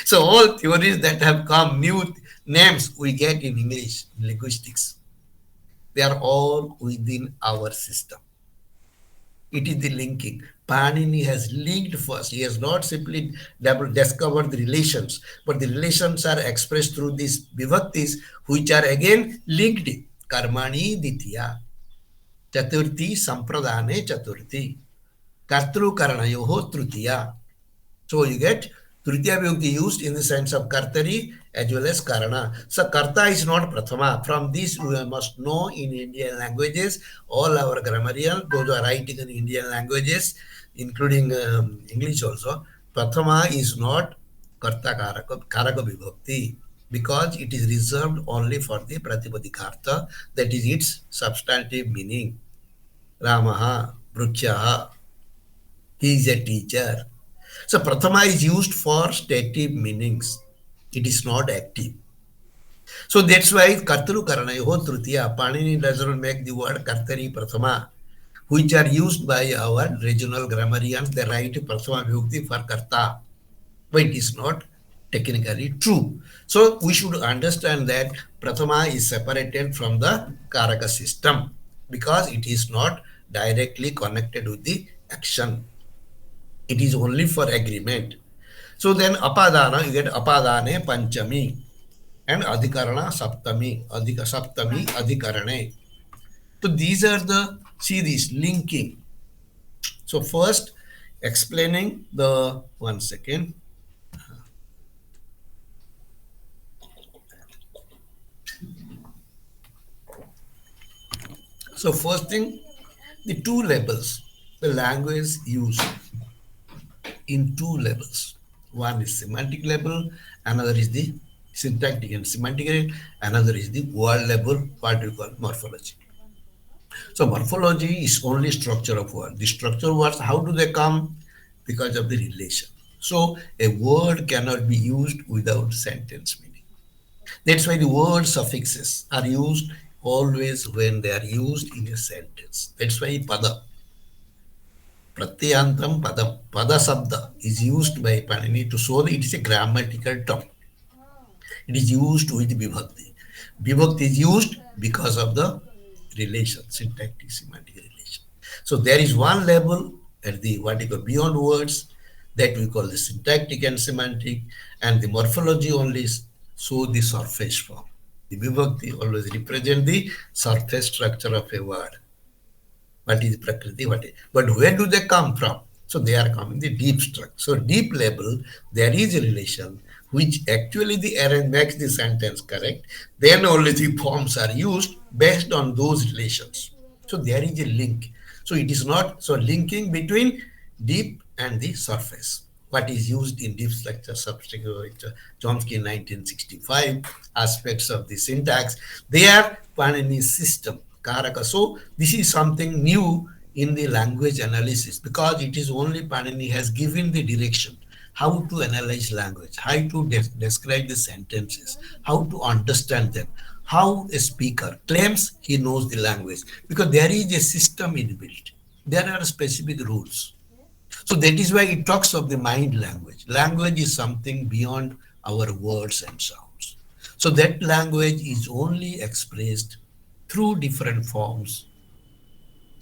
So all theories that have come, new names we get in English, linguistics, they are all within our system. It is the linking. Panini has linked first. He has not simply discovered the relations, but the relations are expressed through these vibhaktis, which are again linked. Karmani ditya, chaturthi sampradane chaturthi, kartru karanayoho trutiya. So you get tritiya vibhakti used in the sense of kartari as well as karana. So karta is not prathama. From this we must know in Indian languages, all our grammarians, those who are writing in Indian languages, including English also, prathama is not karta karaka vibhakti, because it is reserved only for the pratipadika, that is its substantive meaning. Ramaha, Brukshaha, he is a teacher. So prathama is used for stative meanings. It is not active. So that's why kartaru karanayoho trutiya, Panini does not make the word kartari prathama, which are used by our regional grammarians. They write prathama vibhakti for karta, but it is not technically true. So we should understand that Prathama is separated from the Karaka system because it is not directly connected with the action. It is only for agreement. So then Apadana, you get Apadane Panchami and Adhikarana Saptami, Adhikarane. So these are the, see this linking. So first explaining the, one second. So first thing, the two levels, the language used in two levels. One is semantic level, another is the syntactic and semantic level, another is the word level, what we call morphology. So morphology is only structure of word. The structure of words, how do they come? Because of the relation. So a word cannot be used without sentence meaning. That's why the word suffixes are used always when they are used in a sentence. That's why pada, pratyantam padam, pada sabda is used by Panini to show that it is a grammatical term. It is used with vibhakti. Vibhakti is used because of the relation, syntactic semantic relation. So there is one level at the what you call beyond words that we call the syntactic and semantic, and the morphology only show the surface form. The vibhakti always represent the surface structure of a word. What is prakriti, what is, but where do they come from? So they are coming the deep structure. So deep level, there is a relation which actually the arrange makes the sentence correct. Then only the forms are used based on those relations. So there is a link. So it is not so linking between deep and the surface. What is used in deep structure substructure, Chomsky in 1965 aspects of the syntax. They are Panini's system. Karaka. So this is something new in the language analysis because it is only Panini has given the direction how to analyze language, how to describe the sentences, how to understand them, how a speaker claims he knows the language because there is a system inbuilt. There are specific rules. So that is why it talks of the mind language. Language is something beyond our words and sounds. So that language is only expressed through different forms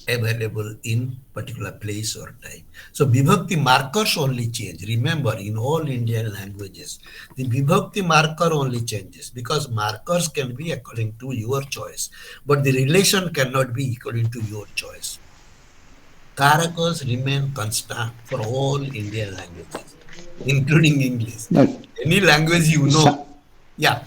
available in particular place or time. So Vibhakti markers only change. Remember, in all Indian languages, the Vibhakti marker only changes because markers can be according to your choice, but the relation cannot be according to your choice. Karakas remain constant for all Indian languages, including English. But Any language you know, so, yeah.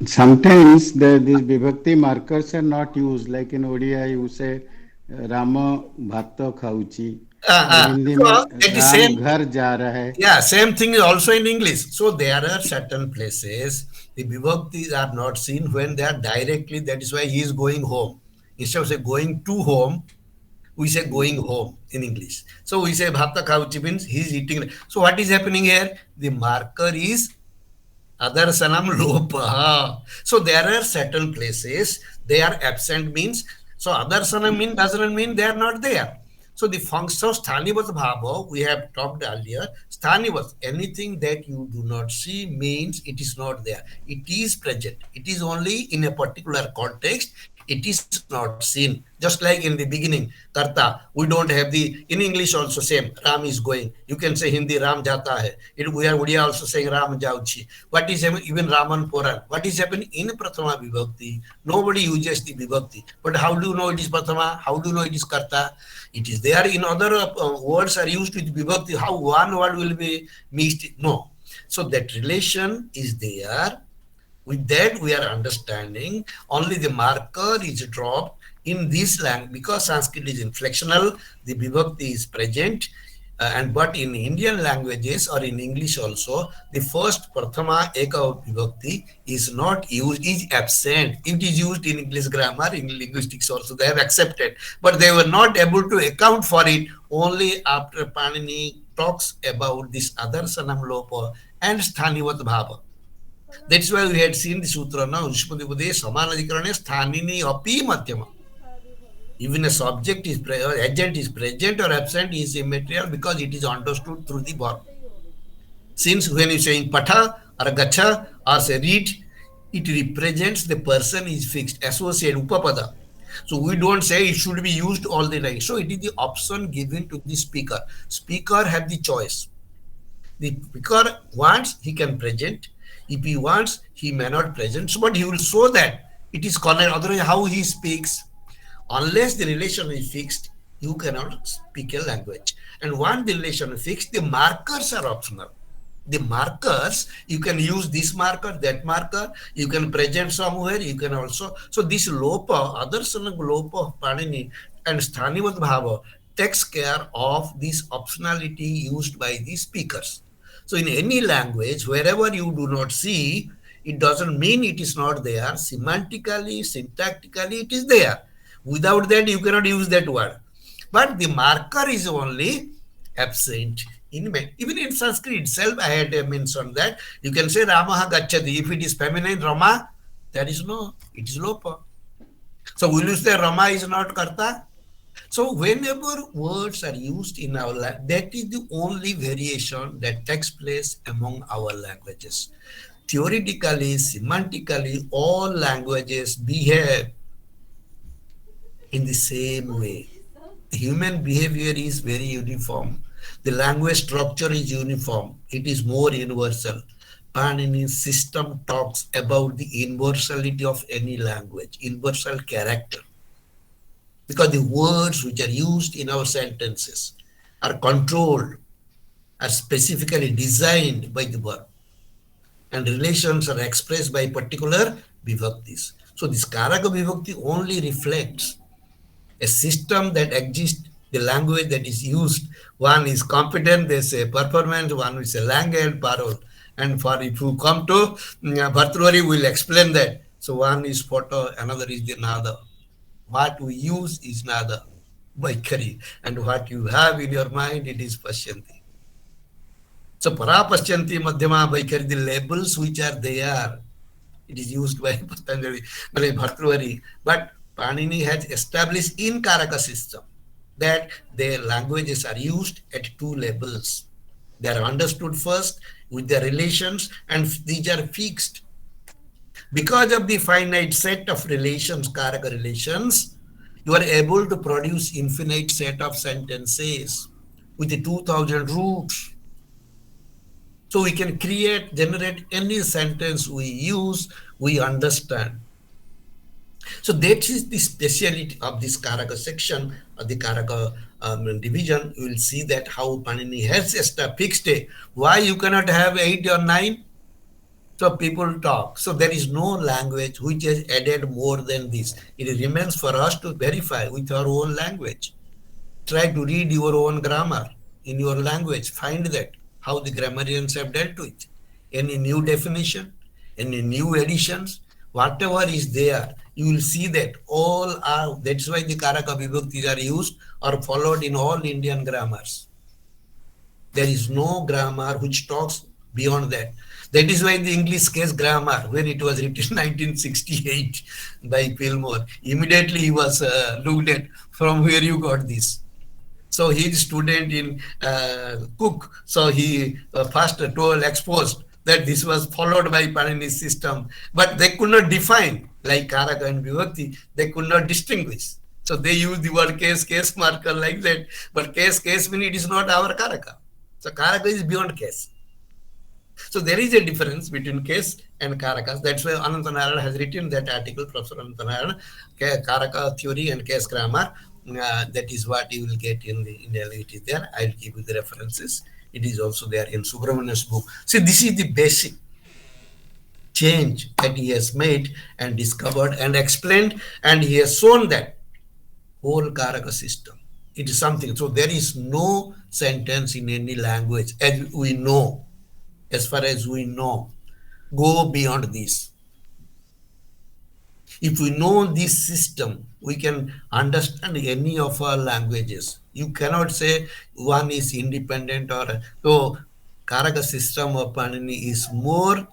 sometimes these vibhakti markers are not used. Like in Odia, you say Rama bhato khauchi, और Hindi So में that is Ram same. घर जा रहा है. Yeah, same thing is also in English. So there are certain places the vibhaktis are not seen when they are directly. That is why he is going home. Instead of say going to home, we say going home in English. So we say bhata khauchi means he is eating. So what is happening here? The marker is Adarsanam lopa. So there are certain places they are absent means so Adarsanam mean doesn't mean they are not there. So the function of Sthanivat Bhava we have talked earlier. Sthanivat, anything that you do not see means it is not there. It is present. It is only in a particular context. It is not seen. Just like in the beginning, Karta, we don't have the in English also same. Ram is going. You can say Hindi Ram jata hai. We are Odia also saying Ram jauchi. What is happening? Even Raman Puran. What is happening in Prathama Vibhakti? Nobody uses the Vibhakti. But how do you know it is Prathama? How do you know it is Karta? It is there in other words are used with Vibhakti. How one word will be mixed? No. So that relation is there. With that, we are understanding only the marker is dropped in this language because Sanskrit is inflectional, the vibhakti is present, and but in Indian languages or in English also, the first prathama eka vibhakti is not used, is absent. It is used in English grammar, in linguistics also, they have accepted, but they were not able to account for it only after Panini talks about this other sanam lopa and sthanivat bhava. That's why we had seen the sutra now, Ushpadipade Samanadikarane Sthanini Api Madhyama. Even a subject is agent is present or absent is immaterial because it is understood through the verb. Since when you saying patha or gacha or say read, it represents the person is fixed, associate, upapada. So we don't say it should be used all the time. So it is the option given to the speaker. Speaker have the choice. The speaker wants, he can present. If he wants, he may not present. So, but he will show that it is correct. Otherwise, how he speaks, unless the relation is fixed, you cannot speak a language. And once the relation is fixed, the markers are optional. The markers, you can use this marker, that marker, you can present somewhere, you can also. So this lopa, adarsanag lopa of Panini and Sthanivat Bhava takes care of this optionality used by the speakers. So in any language, wherever you do not see, it doesn't mean it is not there. Semantically, syntactically, it is there. Without that, you cannot use that word. But the marker is only absent. Even in Sanskrit itself, I had mentioned that you can say Ramaha Gachati. If it is feminine, Rama, that is no, it is Lopa. So will you say Rama is not Karta? So whenever words are used in our language, that is the only variation that takes place among our languages. Theoretically, semantically, all languages behave in the same way. Human behavior is very uniform. The language structure is uniform. It is more universal. Panini's system talks about the universality of any language, universal character. Because the words which are used in our sentences are controlled, are specifically designed by the verb, and relations are expressed by particular vibhaktis. So this Karaka vibhakti only reflects a system that exists, the language that is used. One is competent, they say performance, one is a language, parole. And for if you come to Bhartrvari, we'll explain that. So one is photo, another is the nada. What we use is nada, Vaikari. And what you have in your mind, it is Pashyanti. So Para Pashyanti, Madhyama, Vaikari, the labels which are there, it is used by Patanjali, Bhartrvari. But Panini has established in Karaka system that their languages are used at two levels. They are understood first with their relations, and these are fixed. Because of the finite set of relations, Karaka relations, you are able to produce infinite set of sentences with the 2000 roots. So we can generate any sentence we use, we understand. So that is the speciality of this Karaka section, of the Karaka division. You will see that how Panini has fixed it. Why you cannot have 8 or 9? So people talk. So there is no language which has added more than this. It remains for us to verify with our own language. Try to read your own grammar in your language. Find that, how the grammarians have dealt with. Any new definition, any new additions, whatever is there, you will see that all are, that's why the Karaka Vibhaktis are used or followed in all Indian grammars. There is no grammar which talks beyond that. That is why the English case grammar, when it was written in 1968 by Fillmore, immediately he was looked at from where you got this. So he is student in Cook. So he first exposed that this was followed by Panini's system. But they could not define, like Karaka and Vibhakti, they could not distinguish. So they use the word case marker like that. But case means it is not our Karaka. So Karaka is beyond case. So there is a difference between case and Karakas. That's why Anantanarayan has written that article, Professor Anantanarayan, Karaka theory and case grammar. That is what you will get in the India. It is there. I'll give you the references. It is also there in Subramanian's book. See, this is the basic change that he has made and discovered and explained, and he has shown that whole Karaka system. It is something. So there is no sentence in any language, as we know, as far as we know, go beyond this. If we know this system, we can understand any of our languages. You cannot say one is independent or so. Karaka system of Panini is more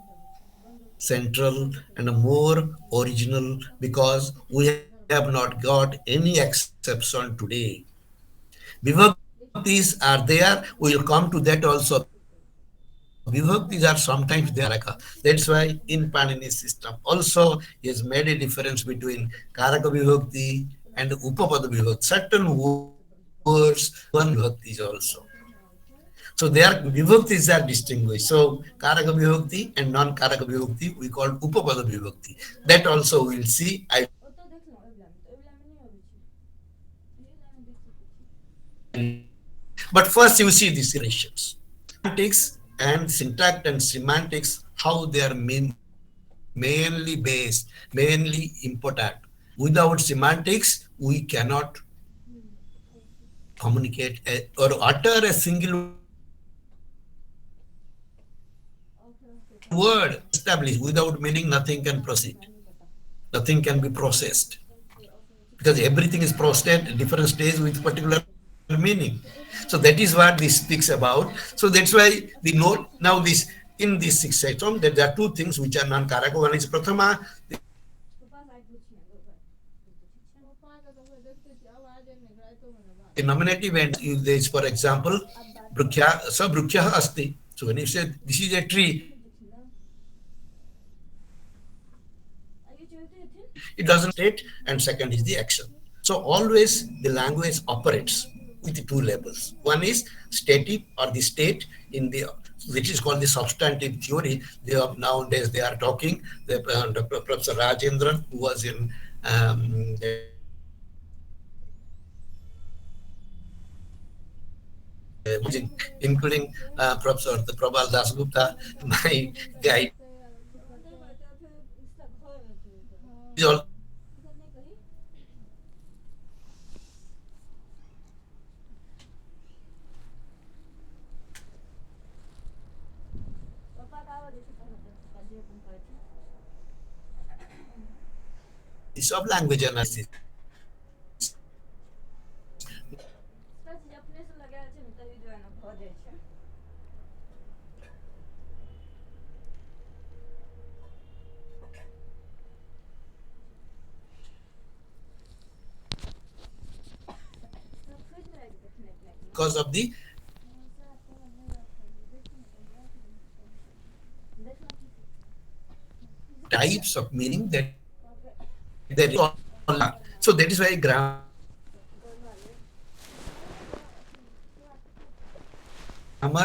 central and more original because we have not got any exception today. Vibhaktis are there. We will come to that also. Vibhaktis are there. vibhaktis are sometimes they are karaka. That's why in Panini's system also he has made a difference between karaka vibhakti and upapada vibhakti. Certain words, one vibhaktis also. So their vibhaktis are distinguished. So karaka vibhakti and non-karaka vibhakti we call upapada vibhakti. That also we will see. I will leave it for that. But first you see these relations. Semantics and syntax and semantics, how they are mainly based, mainly important. Without semantics, we cannot communicate or utter a single word established. Without meaning, nothing can proceed. Nothing can be processed because everything is processed at different stage with particular meaning. So that is what this speaks about. So that's why we know now this in this six item that there are two things which are non-karaka. One is prathama, the nominative, and there is, for example, brukya, sa brukya asti. So when you say this is a tree, it doesn't mean the state, and second is the action. So always the language operates with two levels. One is static or the state in the which is called the substantive theory. They have nowadays they are talking. Dr. Professor Rajendran, who was in including Professor Prabal Dasgupta, my guide. Is also of language analysis. Because of the types of meaning that there is. So that is why grammar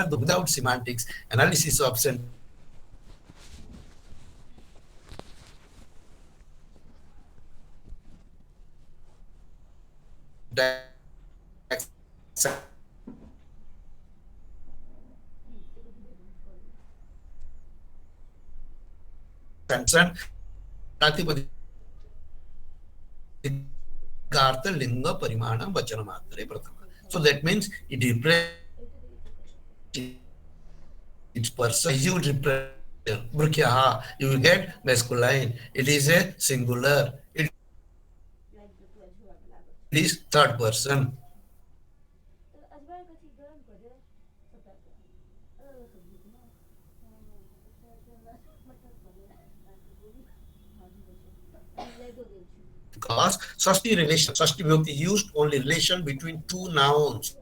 without semantics analysis of concern Gartha Linga Parimana Vachana Matre Prathama. So that means it its person you represent Brukyaha, you will get masculine. It is a singular. It is third person. Because Sashti relation, Sashti Vibhakti used only relation between two nouns.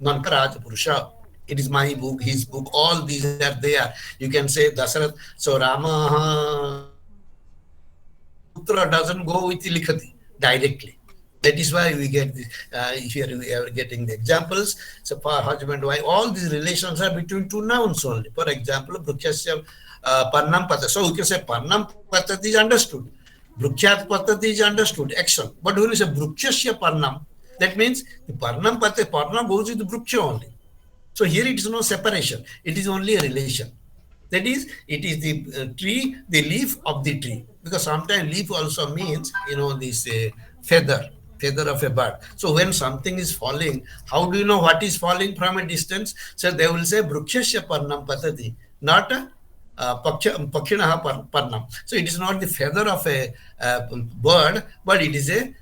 Nankaraj Purusha. It is my book, his book, all these are there. You can say Dasarath. So Rama Putra doesn't go with Likhati directly. That is why we get this. Here we are getting the examples. So for husband, wife, all these relations are between two nouns only. For example, Brukhyasya Parnam Pata. So we can say Parnam Patati is understood. Brukyat Patati is understood, action. But when you say Brukhyasya Parnam, that means the Parnam Pata, Parnam goes with the Brukya only. So here it is no separation. It is only a relation. That is, it is the tree, the leaf of the tree. Because sometimes leaf also means, this feather of a bird. So when something is falling, how do you know what is falling from a distance? So they will say Brukhyasya Parnam Patati, not Pakshinaha Parnam. So it is not the feather of a bird, but it is a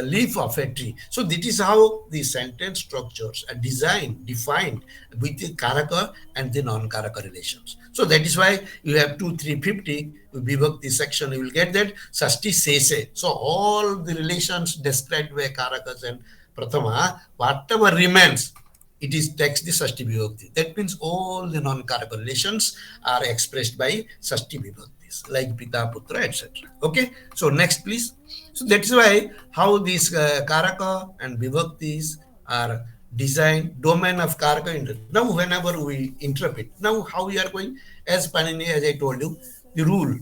leaf of a tree. So this is how the sentence structures are defined with the karaka and the non-karaka relations. So that is why you have 350 vibhakti section. You will get that Sashti Sese. So all the relations described by karakas and Prathama, whatever remains, it is takes the Sashti Vibhakti. That means all the non-Karaka relations are expressed by Sashti Vibhaktis, like Pita, Putra, etc. Okay, so next please. So that's why how these Karaka and Vibhaktis are designed, domain of Karaka. Now whenever we interpret, now how we are going, as Panini, as I told you, the rule,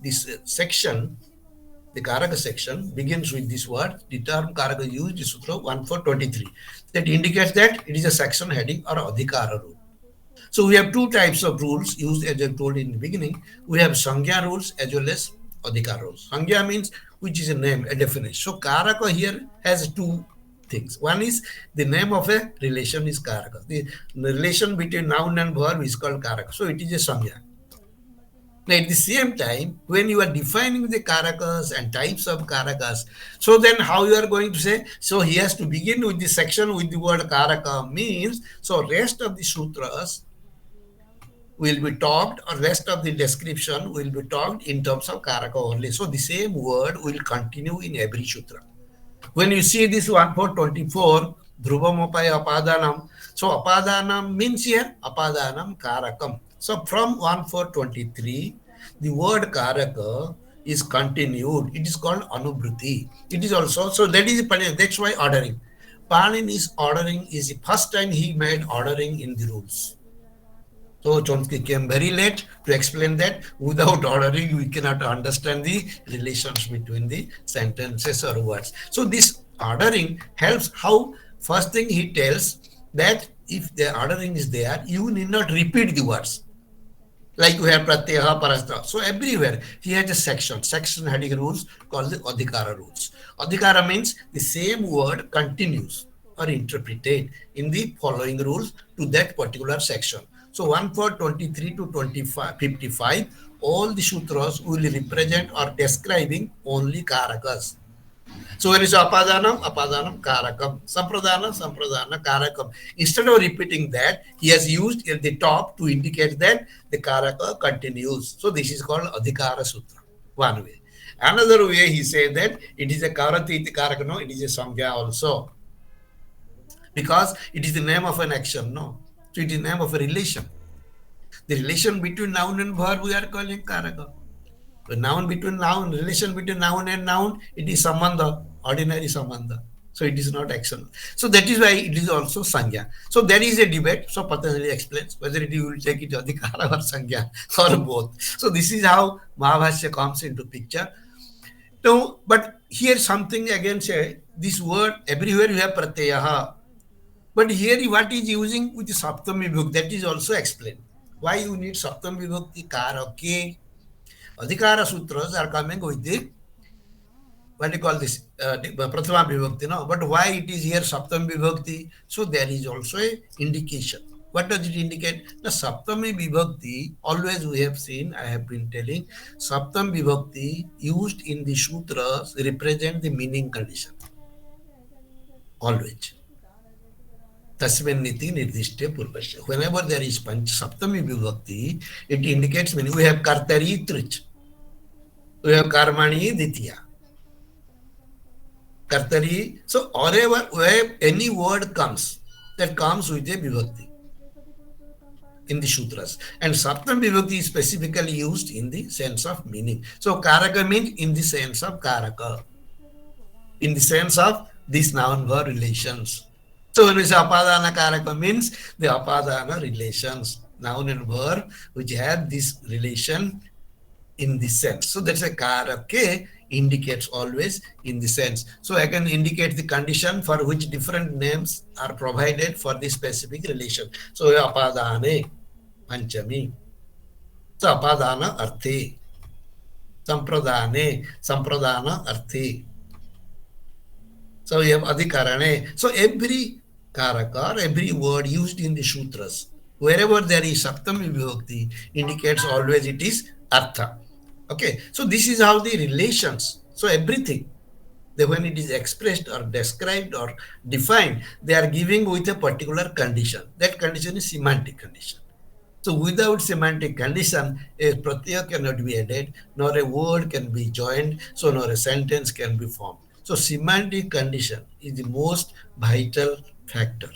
this section, the Karaka section begins with this word. The term Karaka used is Sutra 1423. That indicates that it is a section heading or Adhikara rule. So we have two types of rules used, as I told in the beginning. We have Sangya rules as well as Adhikara rules. Sangya means which is a name, a definition. So Karaka here has two things. One is the name of a relation is Karaka. The relation between noun and verb is called Karaka. So it is a Sangya. Now, at the same time, when you are defining the karakas and types of karakas, so then how you are going to say, so he has to begin with the section with the word karaka means, so rest of the sutras will be talked, or rest of the description will be talked in terms of karaka only. So the same word will continue in every sutra. When you see this 1424, Dhruvamopaya Apadanam, so Apadanam means here Apadanam Karakam. So from 1423, the word Karaka is continued. It is called Anubhriti. It is also, so that is Panini, that's why ordering. Panini's ordering is the first time he made ordering in the rules. So Chomsky came very late to explain that without ordering, we cannot understand the relations between the sentences or words. So this ordering helps. How? First thing he tells that if the ordering is there, you need not repeat the words. Like we have Pratyaha, Parasta. So everywhere he has a section heading rules called the Adhikara rules. Adhikara means the same word continues or interpreted in the following rules to that particular section. So 1423 to 55, all the sutras will represent or describing only karakas. So when it's apadanam, apadanam, karakam, sampradana, sampradana, karakam. Instead of repeating that, he has used at the top to indicate that the karaka continues. So this is called Adhikara Sutra, one way. Another way he said that it is a karati karaka, no, it is a samgya also. Because it is the name of an action, no. So it is the name of a relation. The relation between noun and verb we are calling karaka. So noun between noun, relation between noun and noun, it is sambandha, ordinary sambandha. So it is not action. So that is why it is also sangya. So there is a debate. So Patanjali explains whether you will take it adhikara or sangya or both. So this is how Mahabhashya comes into picture. Now, but here something again say, this word, everywhere you have pratyaha. But here what is using with the Saptami Vibhakti, that is also explained. Why you need Saptami Vibhakti Karake? Adhikara Sutras are coming with the, what do you call this, Prathama Vibhakti, no? But why it is here Saptami Vibhakti? So there is also a indication. What does it indicate? The Saptami Vibhakti, always we have seen, I have been telling, Saptami Vibhakti used in the Sutras represent the meaning condition. Always. Tasminniti nirdishte purvasya. Whenever there is Saptami Vibhakti, it indicates meaning. We have Kartari Trich. We have Karmani Ditya. Kartari. So wherever any word comes, that comes with a Vibhakti in the Sutras. And Saptam Vibhakti is specifically used in the sense of meaning. So Karaka means in the sense of Karaka. In the sense of these noun-verb relations. So when we say apadana karaka means the apadana relations, noun and verb, which have this relation in this sense. So that's a karake indicates always in the sense. So I can indicate the condition for which different names are provided for this specific relation. So apadane, panchami. So apadana arthi. Sampradane, sampradana arthi. So we have adhikarane. So every karaka, or every word used in the sutras, wherever there is saptami vibhakti, indicates always it is artha. Okay, so this is how the relations. So everything, when it is expressed or described or defined, they are giving with a particular condition. That condition is semantic condition. So without semantic condition, a pratyaya cannot be added, nor a word can be joined, so nor a sentence can be formed. So semantic condition is the most vital factor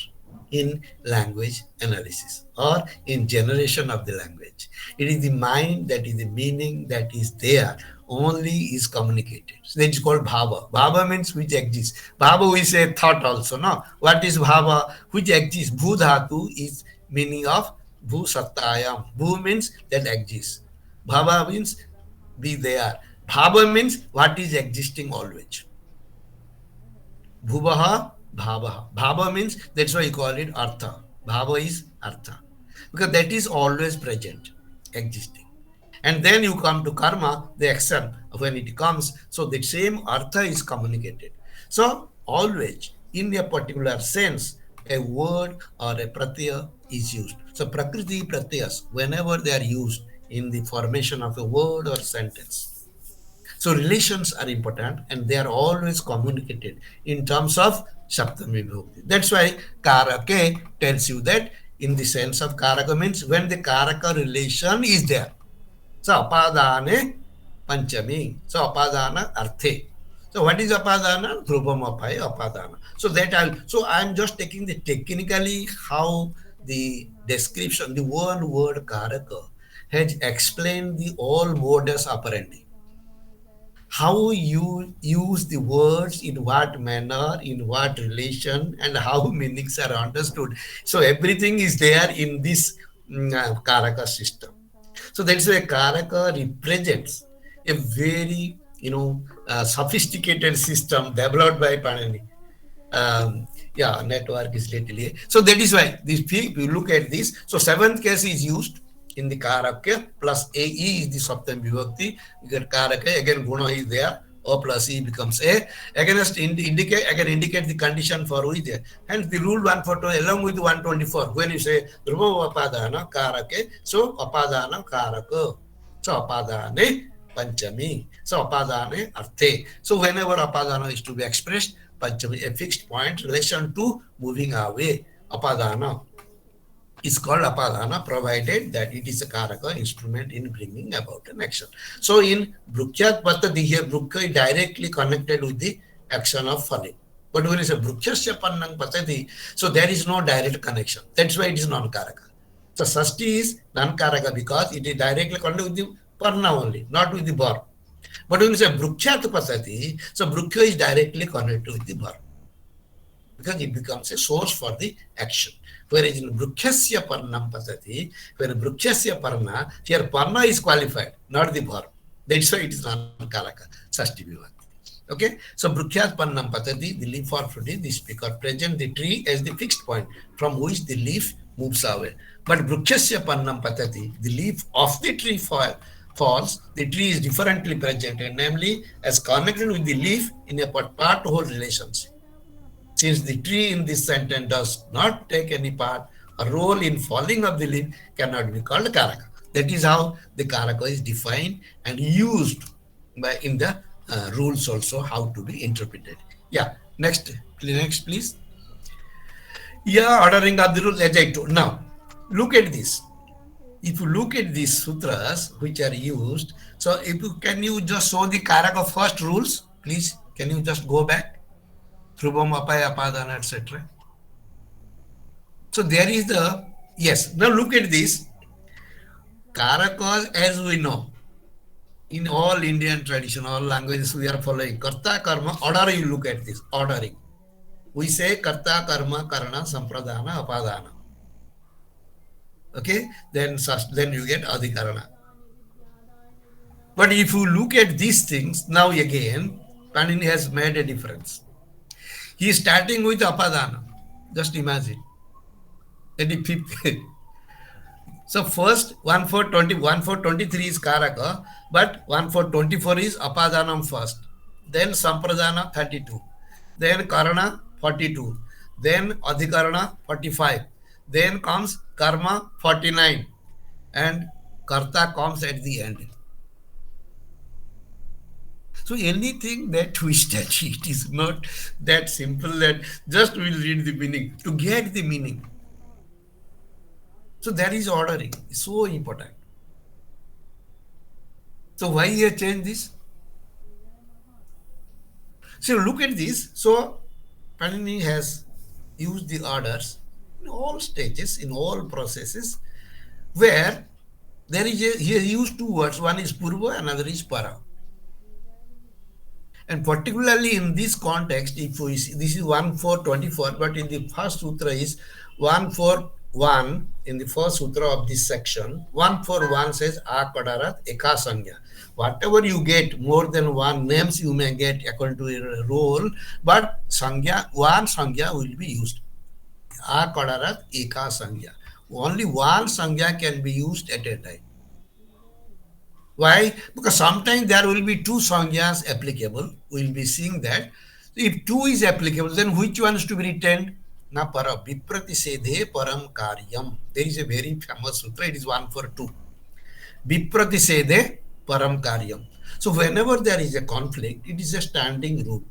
in language analysis or in generation of the language. It is the mind that is the meaning that is there only is communicated. So that is called bhava. Bhava means which exists. Bhava we say thought also. No, what is bhava? Which exists. Bhu dhatu is meaning of bhu sattayam. Bhu means that exists. Bhava means be there. Bhava means what is existing always. Bhuvaha, bhavaha. Bhava means that's why you call it artha. Bhava is artha. Because that is always present, existing. And then you come to karma, the action when it comes. So the same artha is communicated. So always in a particular sense, a word or a pratyaya is used. So prakriti pratyayas, whenever they are used in the formation of a word or sentence. So relations are important and they are always communicated in terms of Saptami Vibhakti. That's why Karake tells you that in the sense of Karaka means when the Karaka relation is there. So Apadane Panchami. So Apadana Arthe. So what is Apadana? Dhrupamapai Apadana. So I'm just taking the technically how the description, the one word Karaka has explained the all modus operandi how you use the words in what manner in what relation and how meanings are understood, so everything is there in this karaka system. So that's why karaka represents a very sophisticated system developed by Panini. Yeah, network is little here. So that is why this you look at this. So seventh case is used in the karaka plus AE is the Saptam Vibhakti. You get karaka, again guna is there. O plus E becomes A. Against indicate the condition for which there. Hence the rule 142 along with 124. When you say Dhruva Apadana Karake, so Apadana Karaka. So Apadane Panchami. So Apadane Arthe. So whenever Apadana is to be expressed, Panchami, a fixed point relation to moving away. Apadana is called apadana provided that it is a karaka instrument in bringing about an action. So in Brukhyat Pattati here, Brukha is directly connected with the action of falling. But when it is a Brukhyasya Pannang Pattati, so there is no direct connection. That's why it is non-karaka. So Sasti is non-karaka because it is directly connected with the Parna only, not with the Bar. But when it is a Brukhyat Pattati, so Brukha is directly connected with the Bar, because it becomes a source for the action. Whereas in Brukhyasya Parnam Pasati, when Brukhyasya Parna, here Parna is qualified, not the verb. That's why it is non-karaka, Sasti Vibhakti. Okay, so Brukhyat Pannam Patati, the leaf or fruit, the speaker present the tree as the fixed point from which the leaf moves away. But Brukhyasya Pannam Patati, the leaf of the tree falls, the tree is differently presented, namely as connected with the leaf in a part-whole relationship. Since the tree in this sentence does not take any part, a role in falling of the leaf cannot be called karaka. That is how the karaka is defined and used in the rules also how to be interpreted. Yeah, next please. Yeah, ordering of the rules as I told. Now, look at this. If you look at these sutras which are used, so can you just show the karaka first rules, please? Can you just go back? Thrubam, Apaya, Apadana, etc. So there is the, yes, now look at this. Karakas, as we know, in all Indian tradition, all languages we are following, Karta, Karma, order you look at this, ordering. We say Karta, Karma, Karana, Sampradana, Apadana. Okay, then you get Adhikarana. But if you look at these things, now again, Panini has made a difference. He is starting with Apadana. Just imagine. At the fifth. So first 1423 is Karaka, but 1424 is Apadanam first. Then Sampradana 32. Then Karana 42. Then Adhikarana 45. Then comes Karma 49. And Karta comes at the end. So anything that we study, it is not that simple that just we'll read the meaning. To get the meaning. So that is ordering. It's so important. So why he has changed this? So look at this. So Panini has used the orders in all stages, in all processes, where there is a, he used two words. One is purva, another is para. And particularly in this context, if we see, this is 1424, but in the first sutra is 141 in the first sutra of this section. 141 says akadarat eka sangya. Whatever you get, more than one names you may get according to your role, but sangya, one sangya will be used. Akadarat eka sangya. Only one sangya can be used at a time. Why? Because sometimes there will be two sangyas applicable. We will be seeing that. If two is applicable, then which one is to be retained? Na para vipratisedhe param karyam. There is a very famous sutra. It is 142. Vipratisedhe param karyam. So whenever there is a conflict, it is a standing rule.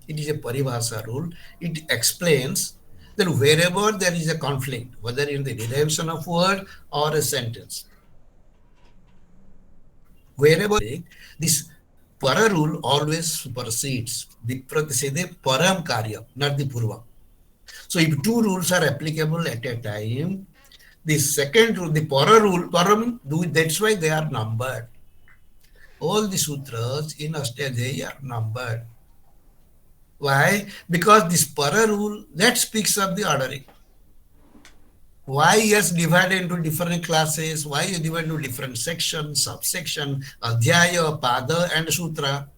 It is a paribhasa rule. It explains that wherever there is a conflict, whether in the derivation of word or a sentence, wherever this para rule always supersedes vipratisede param karya, not the purva. So if two rules are applicable at a time, the second rule, the para rule, param, that's why they are numbered. All the sutras in Ashtadhyayi are numbered. Why? Because this para rule, that speaks of the ordering. Why he has divided into different classes, why he divided into different sections, subsection, adhyaya, pada, and sutra.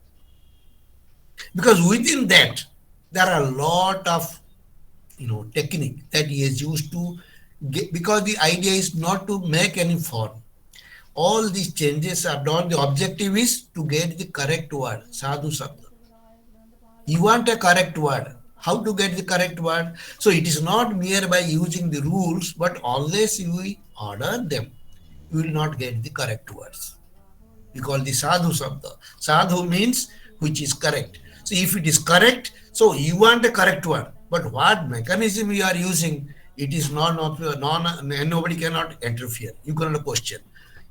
Because within that, there are a lot of technique that he has used to get, because the idea is not to make any form. All these changes are done. The objective is to get the correct word, sadhu sabda. You want a correct word. How to get the correct word? So it is not mere by using the rules, but unless you order them, you will not get the correct words. We call the sadhu sabda. Sadhu means which is correct. So if it is correct, so you want a correct word. But what mechanism you are using, it is nobody cannot interfere. You cannot question.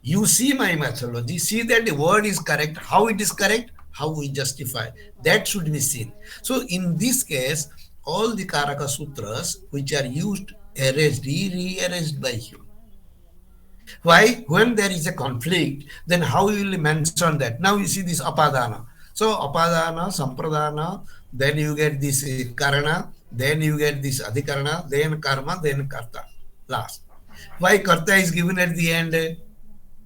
You see my methodology, see that the word is correct, how it is correct, how we justify. That should be seen. So in this case, all the Karaka Sutras which are used, erased, rearranged by him. Why? When there is a conflict, then how you will mention that? Now you see this apadana. So apadana, sampradana, then you get this karana, then you get this adhikarana, then karma, then karta. Last. Why karta is given at the end?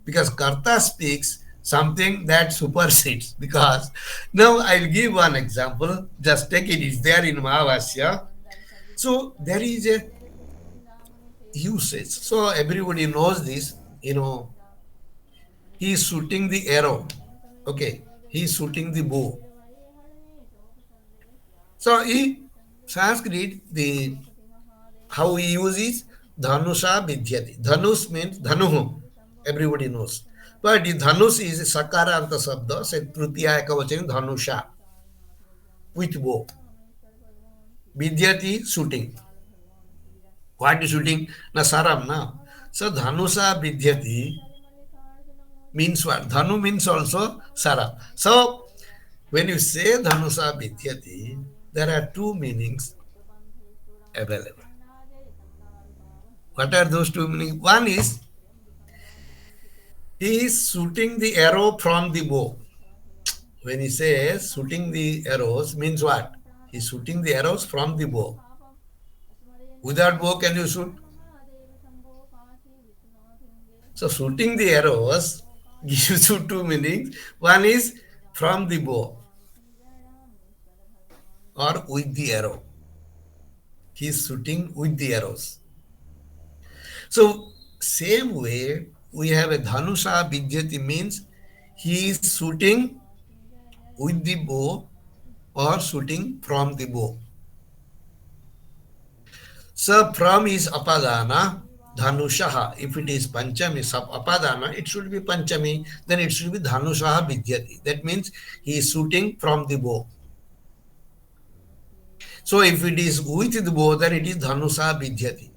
Because karta speaks something that supersedes. Because now I'll give one example. Just take it. It's there in Mahavasya. So there is a usage. So everybody knows this. He is shooting the arrow. Okay. He is shooting the bow. So in Sanskrit, how he uses dhanusha vidyati. Dhanus means dhanuhu. Everybody knows. But the dhanus is sakaranta sabda, say trutiya ekavachani dhanusha, with bow. Vidyati, shooting. What is shooting? Na saram, na. So dhanusha vidyati means what? Dhanu means also saram. So when you say dhanusha vidyati, there are two meanings available. What are those two meanings? One is he is shooting the arrow from the bow. When he says shooting the arrows, means what? He is shooting the arrows from the bow. Without bow, can you shoot? So shooting the arrows gives you two meanings. One is from the bow or with the arrow. He is shooting with the arrows. So same way, we have a dhanusha vidyati means he is shooting with the bow or shooting from the bow. So from is apadana, dhanushaha. If it is panchami, sub apadana, it should be panchami. Then it should be dhanushaha vidyati. That means he is shooting from the bow. So if it is with the bow, then it is dhanushaha vidyati.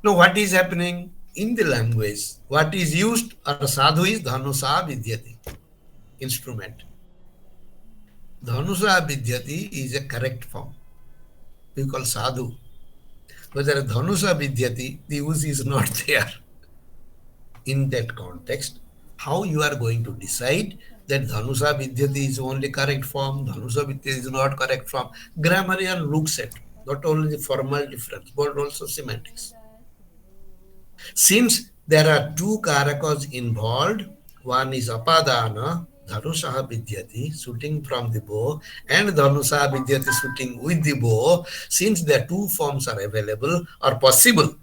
Now what is happening? In the language, what is used or sadhu is dhanusha vidyati, instrument. Dhanusa Vidyati is a correct form. We call sadhu. Whether Dhanusa Vidyati, the use is not there. In that context, how you are going to decide that Dhanusa Vidyati is only correct form, Dhanusa Vidyati is not correct form. Grammarian looks at not only the formal difference, but also semantics. Since there are two karakas involved, one is apadana, dhanusaha vidyati, shooting from the bow, and dhanusaha vidyati, shooting with the bow. Since the two forms are available or possible,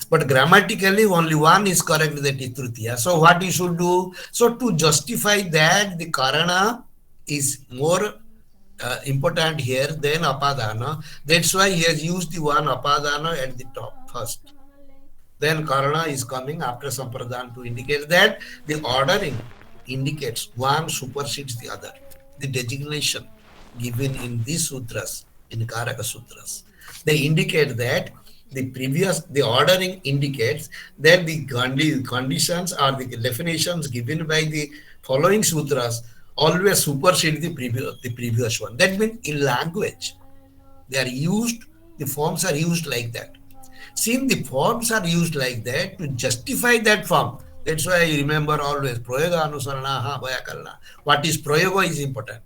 but grammatically only one is correct, that is tritiya. So what you should do? So to justify that, the karana is more important here than apadana. That's why he has used the one apadana at the top first. Then karana is coming after sampradhan to indicate that the ordering indicates one supersedes the other. The designation given in these sutras, in Karaka sutras, they indicate that the ordering indicates that the conditions or the definitions given by the following sutras always supersede the previous one. That means in language, they are used, the forms are used like that. Since the forms are used like that, to justify that form, that's why I remember always prayoga anusarana ha bhaya karna. What is prayoga is important.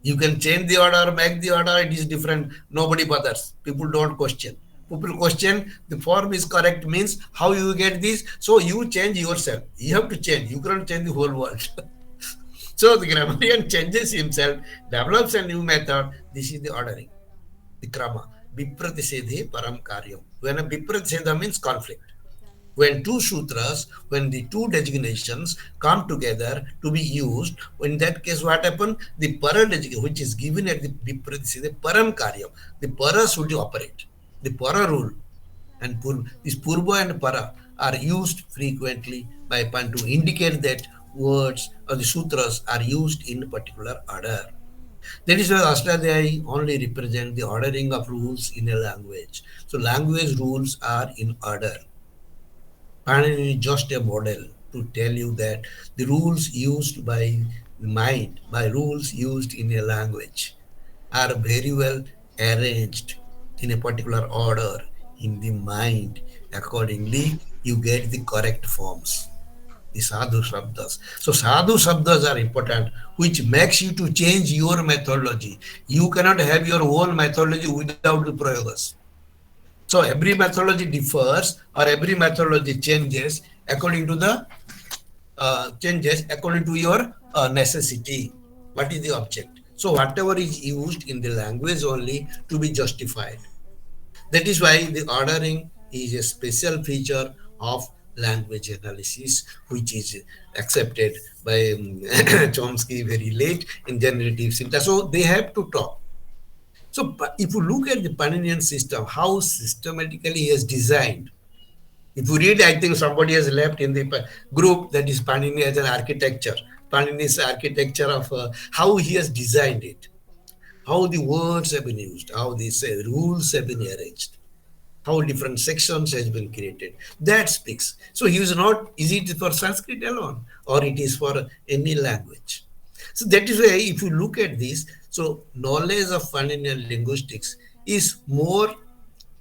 You can change the order, make the order, it is different. Nobody bothers. People don't question. People question the form is correct means how you get this. So you change yourself. You have to change. You cannot change the whole world. So the grammarian changes himself, develops a new method. This is the ordering, the krama. Vipratisedhe param karyam. When a vipratiseda means conflict. When two sutras, when the two designations come together to be used, in that case what happened? The para designation, which is given at the vipratiseda param karyam, the para should operate. The para rule and this purva and para are used frequently by Pan to indicate that words or the sutras are used in a particular order. That is why Ashtadhyayi only represent the ordering of rules in a language. So language rules are in order. Panini is just a model to tell you that the rules used by the mind, by rules used in a language, are very well arranged in a particular order in the mind. Accordingly, you get the correct forms, the sadhu shabdas. So sadhu shabdas are important, which makes you to change your methodology. You cannot have your own methodology without the prayogas. So every methodology differs or every methodology changes according to the your necessity. What is the object? So whatever is used in the language only to be justified. That is why the ordering is a special feature of language analysis, which is accepted by Chomsky very late in generative syntax. So they have to talk. So if you look at the Paninian system, how systematically he has designed. If you read, I think somebody has left in the group that is Panini as an architecture. Panini's architecture of how he has designed it, how the words have been used, how these rules have been arranged, how different sections has been created. That speaks. So he is not, is it for Sanskrit alone or it is for any language? So that is why if you look at this, so knowledge of Paninian linguistics is more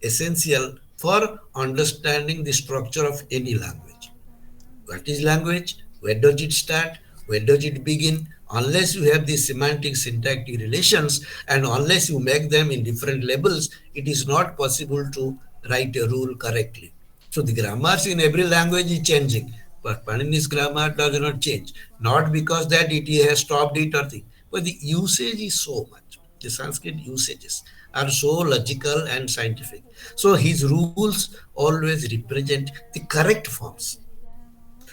essential for understanding the structure of any language. What is language? Where does it start? Where does it begin? Unless you have these semantic syntactic relations and unless you make them in different levels, it is not possible to write a rule correctly. So the grammars in every language is changing, but Panini's grammar does not change. Not because that it has stopped it or thing, but the usage is so much. The Sanskrit usages are so logical and scientific. So his rules always represent the correct forms.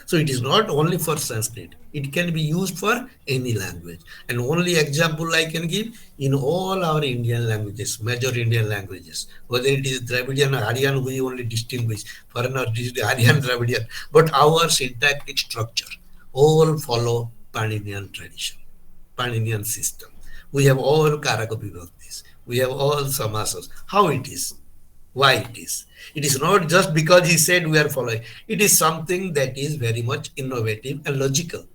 So it is not only for Sanskrit, it can be used for any language. And only example I can give, in all our Indian languages, major Indian languages, whether it is Dravidian or Aryan, we only distinguish foreign or Aryan Dravidian, but our syntactic structure all follow Paninian tradition, Paninian system. We have all Karaka Vibhaktis, we have all Samasas. How it is? Why it is? It is not just because he said we are following. It is something that is very much innovative and logical.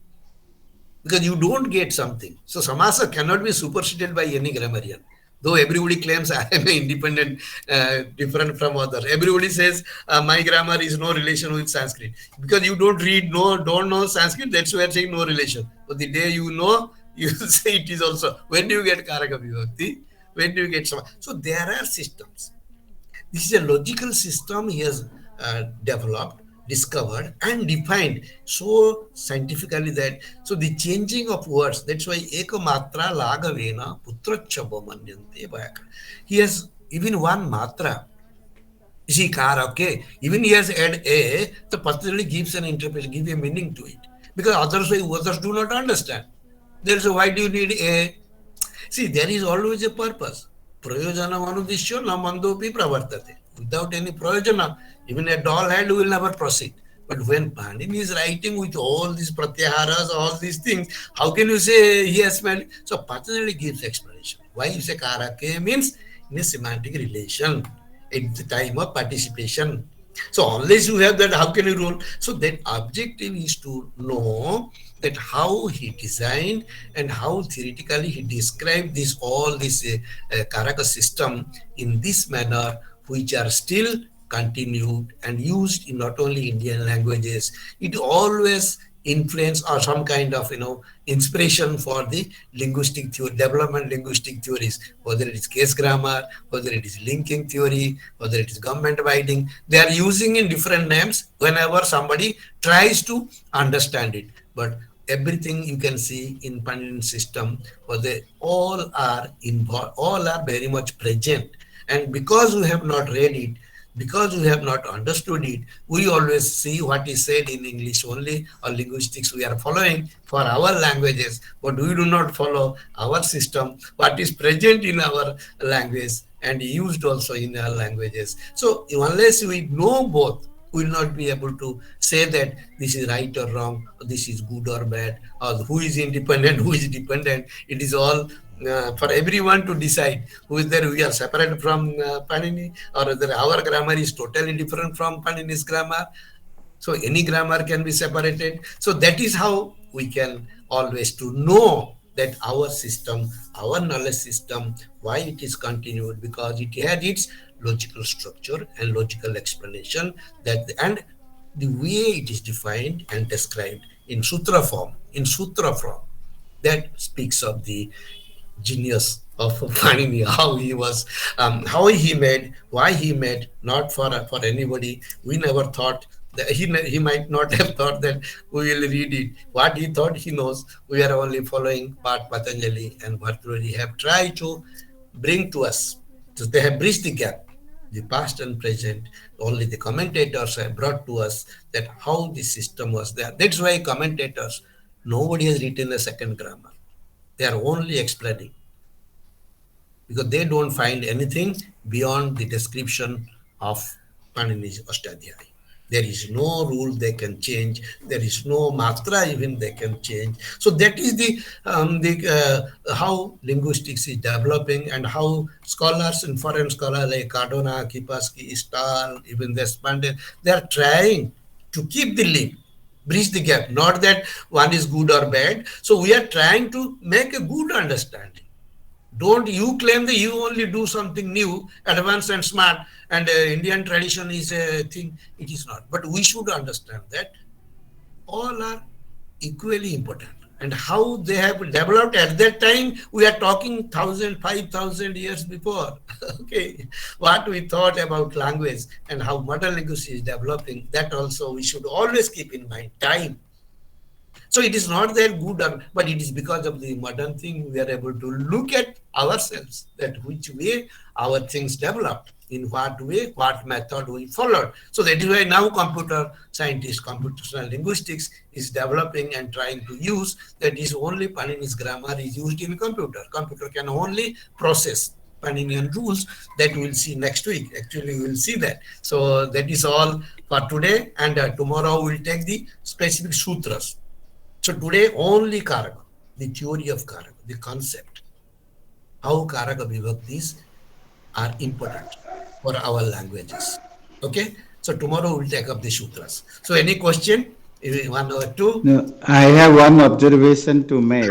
because you don't get something. So samasa cannot be superseded by any grammarian. Though everybody claims I am independent, different from others. Everybody says my grammar is no relation with Sanskrit because you don't read, don't know Sanskrit. That's why I'm saying no relation. But the day you know, you say it is also. When do you get Karaka Vibhakti? When do you get some? So there are systems. This is a logical system he has developed, discovered, and defined so scientifically that so the changing of words. That's why ekamatra lagavena putrachabo manyante vayaka. He has even one matra. You see, kar, okay. Even he has add a, the particularly gives an interpretation, give a meaning to it. Because others do not understand. There is a why do you need a? See, there is always a purpose. Prayojana manudishyo na mandopi pravartate. Without any prayojana, even a doll hand will never proceed. But when Panini is writing with all these pratyaharas, all these things, how can you say he has smelled? So Patanjali gives explanation. Why you say karake means in a semantic relation at the time of participation. So unless you have that, how can you rule? So that objective is to know that how he designed and how theoretically he described this all this Karaka system in this manner, which are still continued and used in not only Indian languages. It always influence or some kind of inspiration for the linguistic theory, development linguistic theories, whether it is case grammar, whether it is linking theory, whether it is government writing. They are using in different names whenever somebody tries to understand it. But everything you can see in Paninian system, where they all are involved, all are very much present. And because we have not read it, because we have not understood it, we always see what is said in English only or linguistics we are following for our languages, but we do not follow our system, what is present in our language and used also in our languages. So unless we know both, we will not be able to say that this is right or wrong, or this is good or bad, or who is independent, who is dependent. It is all for everyone to decide whether we are separate from Panini or whether our grammar is totally different from Panini's grammar. So any grammar can be separated. So that is how we can always to know that our system, our knowledge system, why it is continued, because it had its logical structure and logical explanation that and the way it is defined and described in sutra form, that speaks of the genius of Panini, how he was, how he made, why he made, not for anybody. We never thought that he might not have thought that we will read it. What he thought he knows, we are only following what Patanjali and Bhartrihari have tried to bring to us. So they have bridged the gap, the past and present. Only the commentators have brought to us that how the system was there. That's why commentators, nobody has written a second grammar. They are only explaining because they don't find anything beyond the description of Panini's Ashtadhyayi. There is no rule they can change. There is no matra even they can change. So that is the how linguistics is developing and how scholars and foreign scholars like Cardona, Kipaski, Stahl, even Despondent, they are trying to keep the link, bridge the gap. Not that one is good or bad. So we are trying to make a good understanding. Don't you claim that you only do something new, advanced and smart, and Indian tradition is a thing. It is not. But we should understand that all are equally important. And how they have developed at that time, we are talking 1,000, 5,000 years before. Okay, what we thought about language and how modern linguistics is developing, that also we should always keep in mind. Time. So it is not that good, but it is because of the modern thing we are able to look at ourselves, that which way our things developed, in what way, what method we followed. So that is why now computer scientists, computational linguistics is developing and trying to use that is only Panini's grammar is used in computer. Computer can only process Paninian rules that we will see next week. Actually, we will see that. So that is all for today, and tomorrow we will take the specific sutras. So today only Karaka, the theory of Karaka, the concept, how Karaka Vibhaktis are important for our languages. Okay, so tomorrow we'll take up the sutras. So any question One or two? No, I have one observation to make.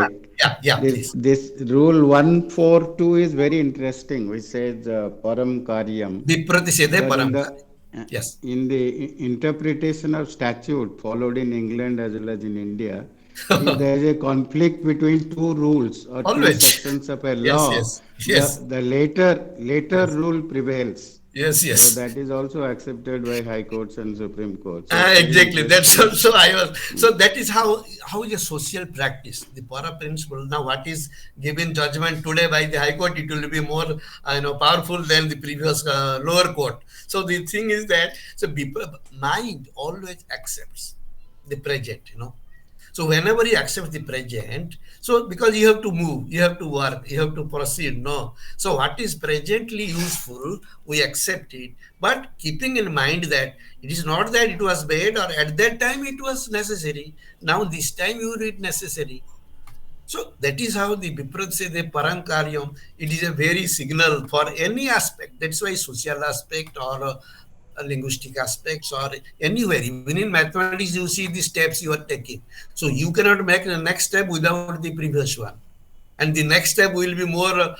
Yeah, please. This rule 142 is very interesting, which says param karyam. Vipratisede But paramkari. Yes. in the interpretation of statute followed in England as well as in India, if there is a conflict between two rules or two Always. sections of a Yes, law, yes, yes, the later yes, rule prevails. yes, So yes. that is also accepted by high courts and Supreme Court. So it's very Exactly. That's interesting. also I was. So that is how is a social practice. The para principle. Now, what is given judgment today by the High Court, it will be more powerful than the previous lower court. So the thing is that so people mind always accepts the present. So whenever you accept the present, so because you have to move, you have to work, you have to proceed, no. So what is presently useful, we accept it, but keeping in mind that it is not that it was bad or at that time it was necessary. Now this time you read necessary. So that is how the Biprad say the Parankaryam, it is a very signal for any aspect. That's why social aspect or linguistic aspects or anywhere, even in mathematics, you see the steps you are taking. So you cannot make the next step without the previous one. And the next step will be more,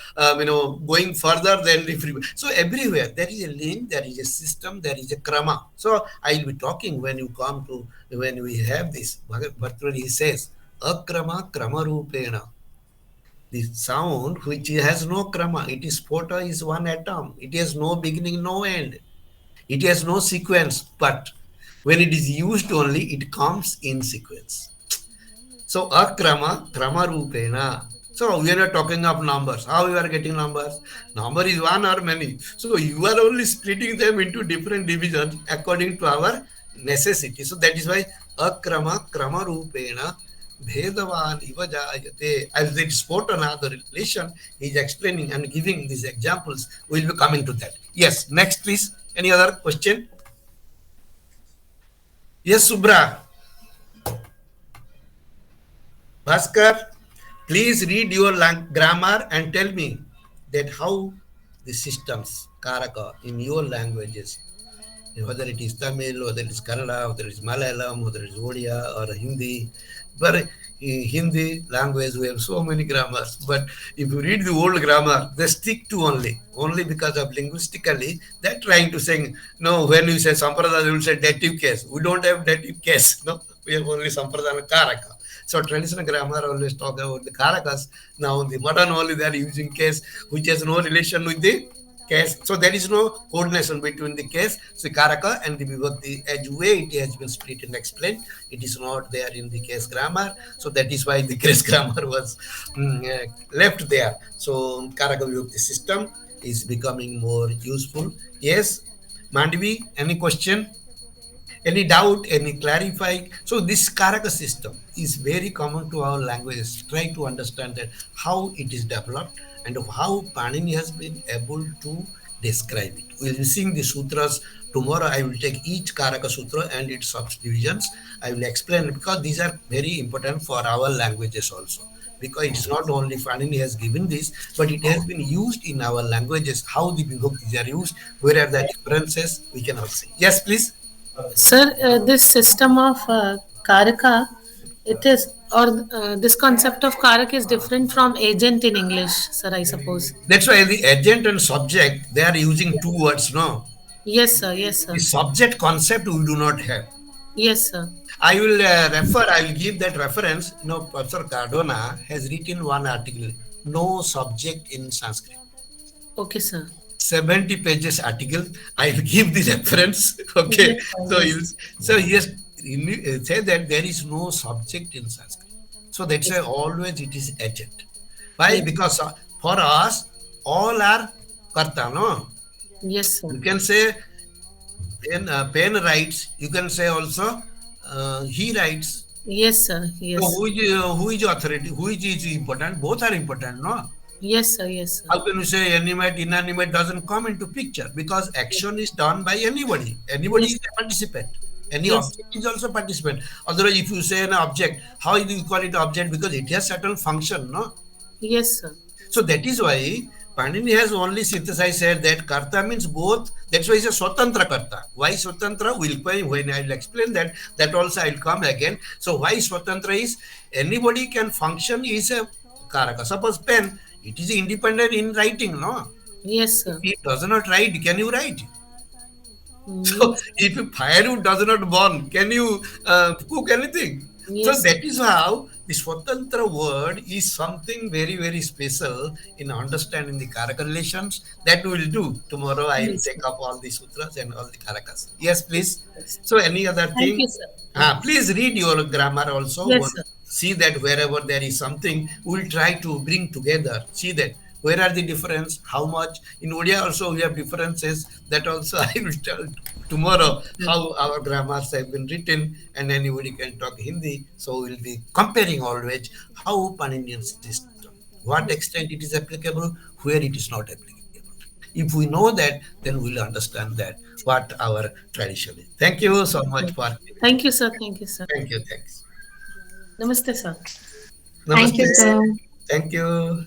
going further than the previous. So everywhere there is a link, there is a system, there is a krama. So I'll be talking when you come to, when we have this. Bhagavad he says, akrama krama rupena. The sound which has no krama, it is photo is one atom. It has no beginning, no end. It has no sequence, but when it is used only, it comes in sequence. So akrama, krama rupena. So we are not talking of numbers. How you are getting numbers? Number is one or many. So you are only splitting them into different divisions according to our necessity. So that is why akrama, krama rupena Bhedavan iva jayate. As it is spoken on the relation, he is explaining and giving these examples. We will be coming to that. Yes, next please. Any other question? Yes, Subra. Bhaskar, please read your grammar and tell me that how the systems, Karaka, in your languages, whether it is Tamil, whether it is Kannada, whether it is Malayalam, whether it is Odia or Hindi. But in Hindi language, we have so many grammars. But if you read the old grammar, they stick to only because of linguistically, they're trying to say, no, when you say Sampradaya, you will say dative case. We don't have dative case. No, we have only Sampradaya and Karaka. So traditional grammar always talk about the Karakas. Now the modern only they are using case, which has no relation with the case. So there is no coordination between the case, so Karaka and the Vibhakti. As way it has been split and explained, it is not there in the case grammar. So that is why the case grammar was left there. So Karaka Vibhakti system is becoming more useful. Yes, Mandavi, any question? Any doubt, any clarifying? So this Karaka system is very common to our languages. Try to understand that how it is developed and how Panini has been able to describe it. We'll be seeing the sutras tomorrow. I will take each Karaka sutra and its subdivisions. I will explain it because these are very important for our languages also. Because it's not only Panini has given this, but it has been used in our languages. How the vibhaktis are used, where are the differences, we can all see. Yes, please. Sir, this system of Karaka, it is, or this concept of Karak is different from agent in English, sir, I suppose. That's why the agent and subject, they are using two words, no? Yes, sir. Yes, sir. The subject concept we do not have. Yes, sir. I will I will give that reference. Professor Cardona has written one article, No Subject in Sanskrit. Okay, sir. 70 pages article. I will give the reference. Okay. Yes, So he has said that there is no subject in Sanskrit. So that's why always it is agent. Why? yes, Because for us, all are karta, no? yes, sir. You can say pen writes. You can say also he writes. Yes, sir. Yes. So who is authority? Who is important? Both are important, no? Yes, sir. Yes, sir. How can you say animate, inanimate doesn't come into picture? Because action is done by anybody. Anybody Yes. is a participant. Any Yes. object is also participant. Otherwise, if you say an object, how do you call it object? Because it has certain function, no? Yes, sir. So that is why Panini has only synthesized said that karta means both. That's why it's a swatantra karta. Why swatantra? When I'll explain that, that also I'll come again. So why swatantra is anybody can function is a karaka. Suppose pen, it is independent in writing, no? Yes, If sir. it does not write, can you write? So Yes. if firewood does not burn, can you cook anything? So Yes, sir. that is how the Swatantra word is something very, very special in understanding the Karaka relations. That we will do. Tomorrow I will Yes, sir. take up all the sutras and all the Karakas. Yes, please. Yes. So any other Thank thing? you, sir. Thank you. Please read your grammar also. Yes, sir. See that wherever there is something, we'll try to bring together. See that where are the difference, how much. In Odia also we have differences. That also I will tell tomorrow how our grammars have been written, and anybody can talk Hindi. So we'll be comparing always how Paninian system, what extent it is applicable, where it is not applicable. If we know that, then we'll understand that what our tradition is. Thank you so much for giving me. Thank you, sir. Thank you, sir. Thank you. Thanks. Namaste, sir. Thank Namaste. you, sir. Thank you.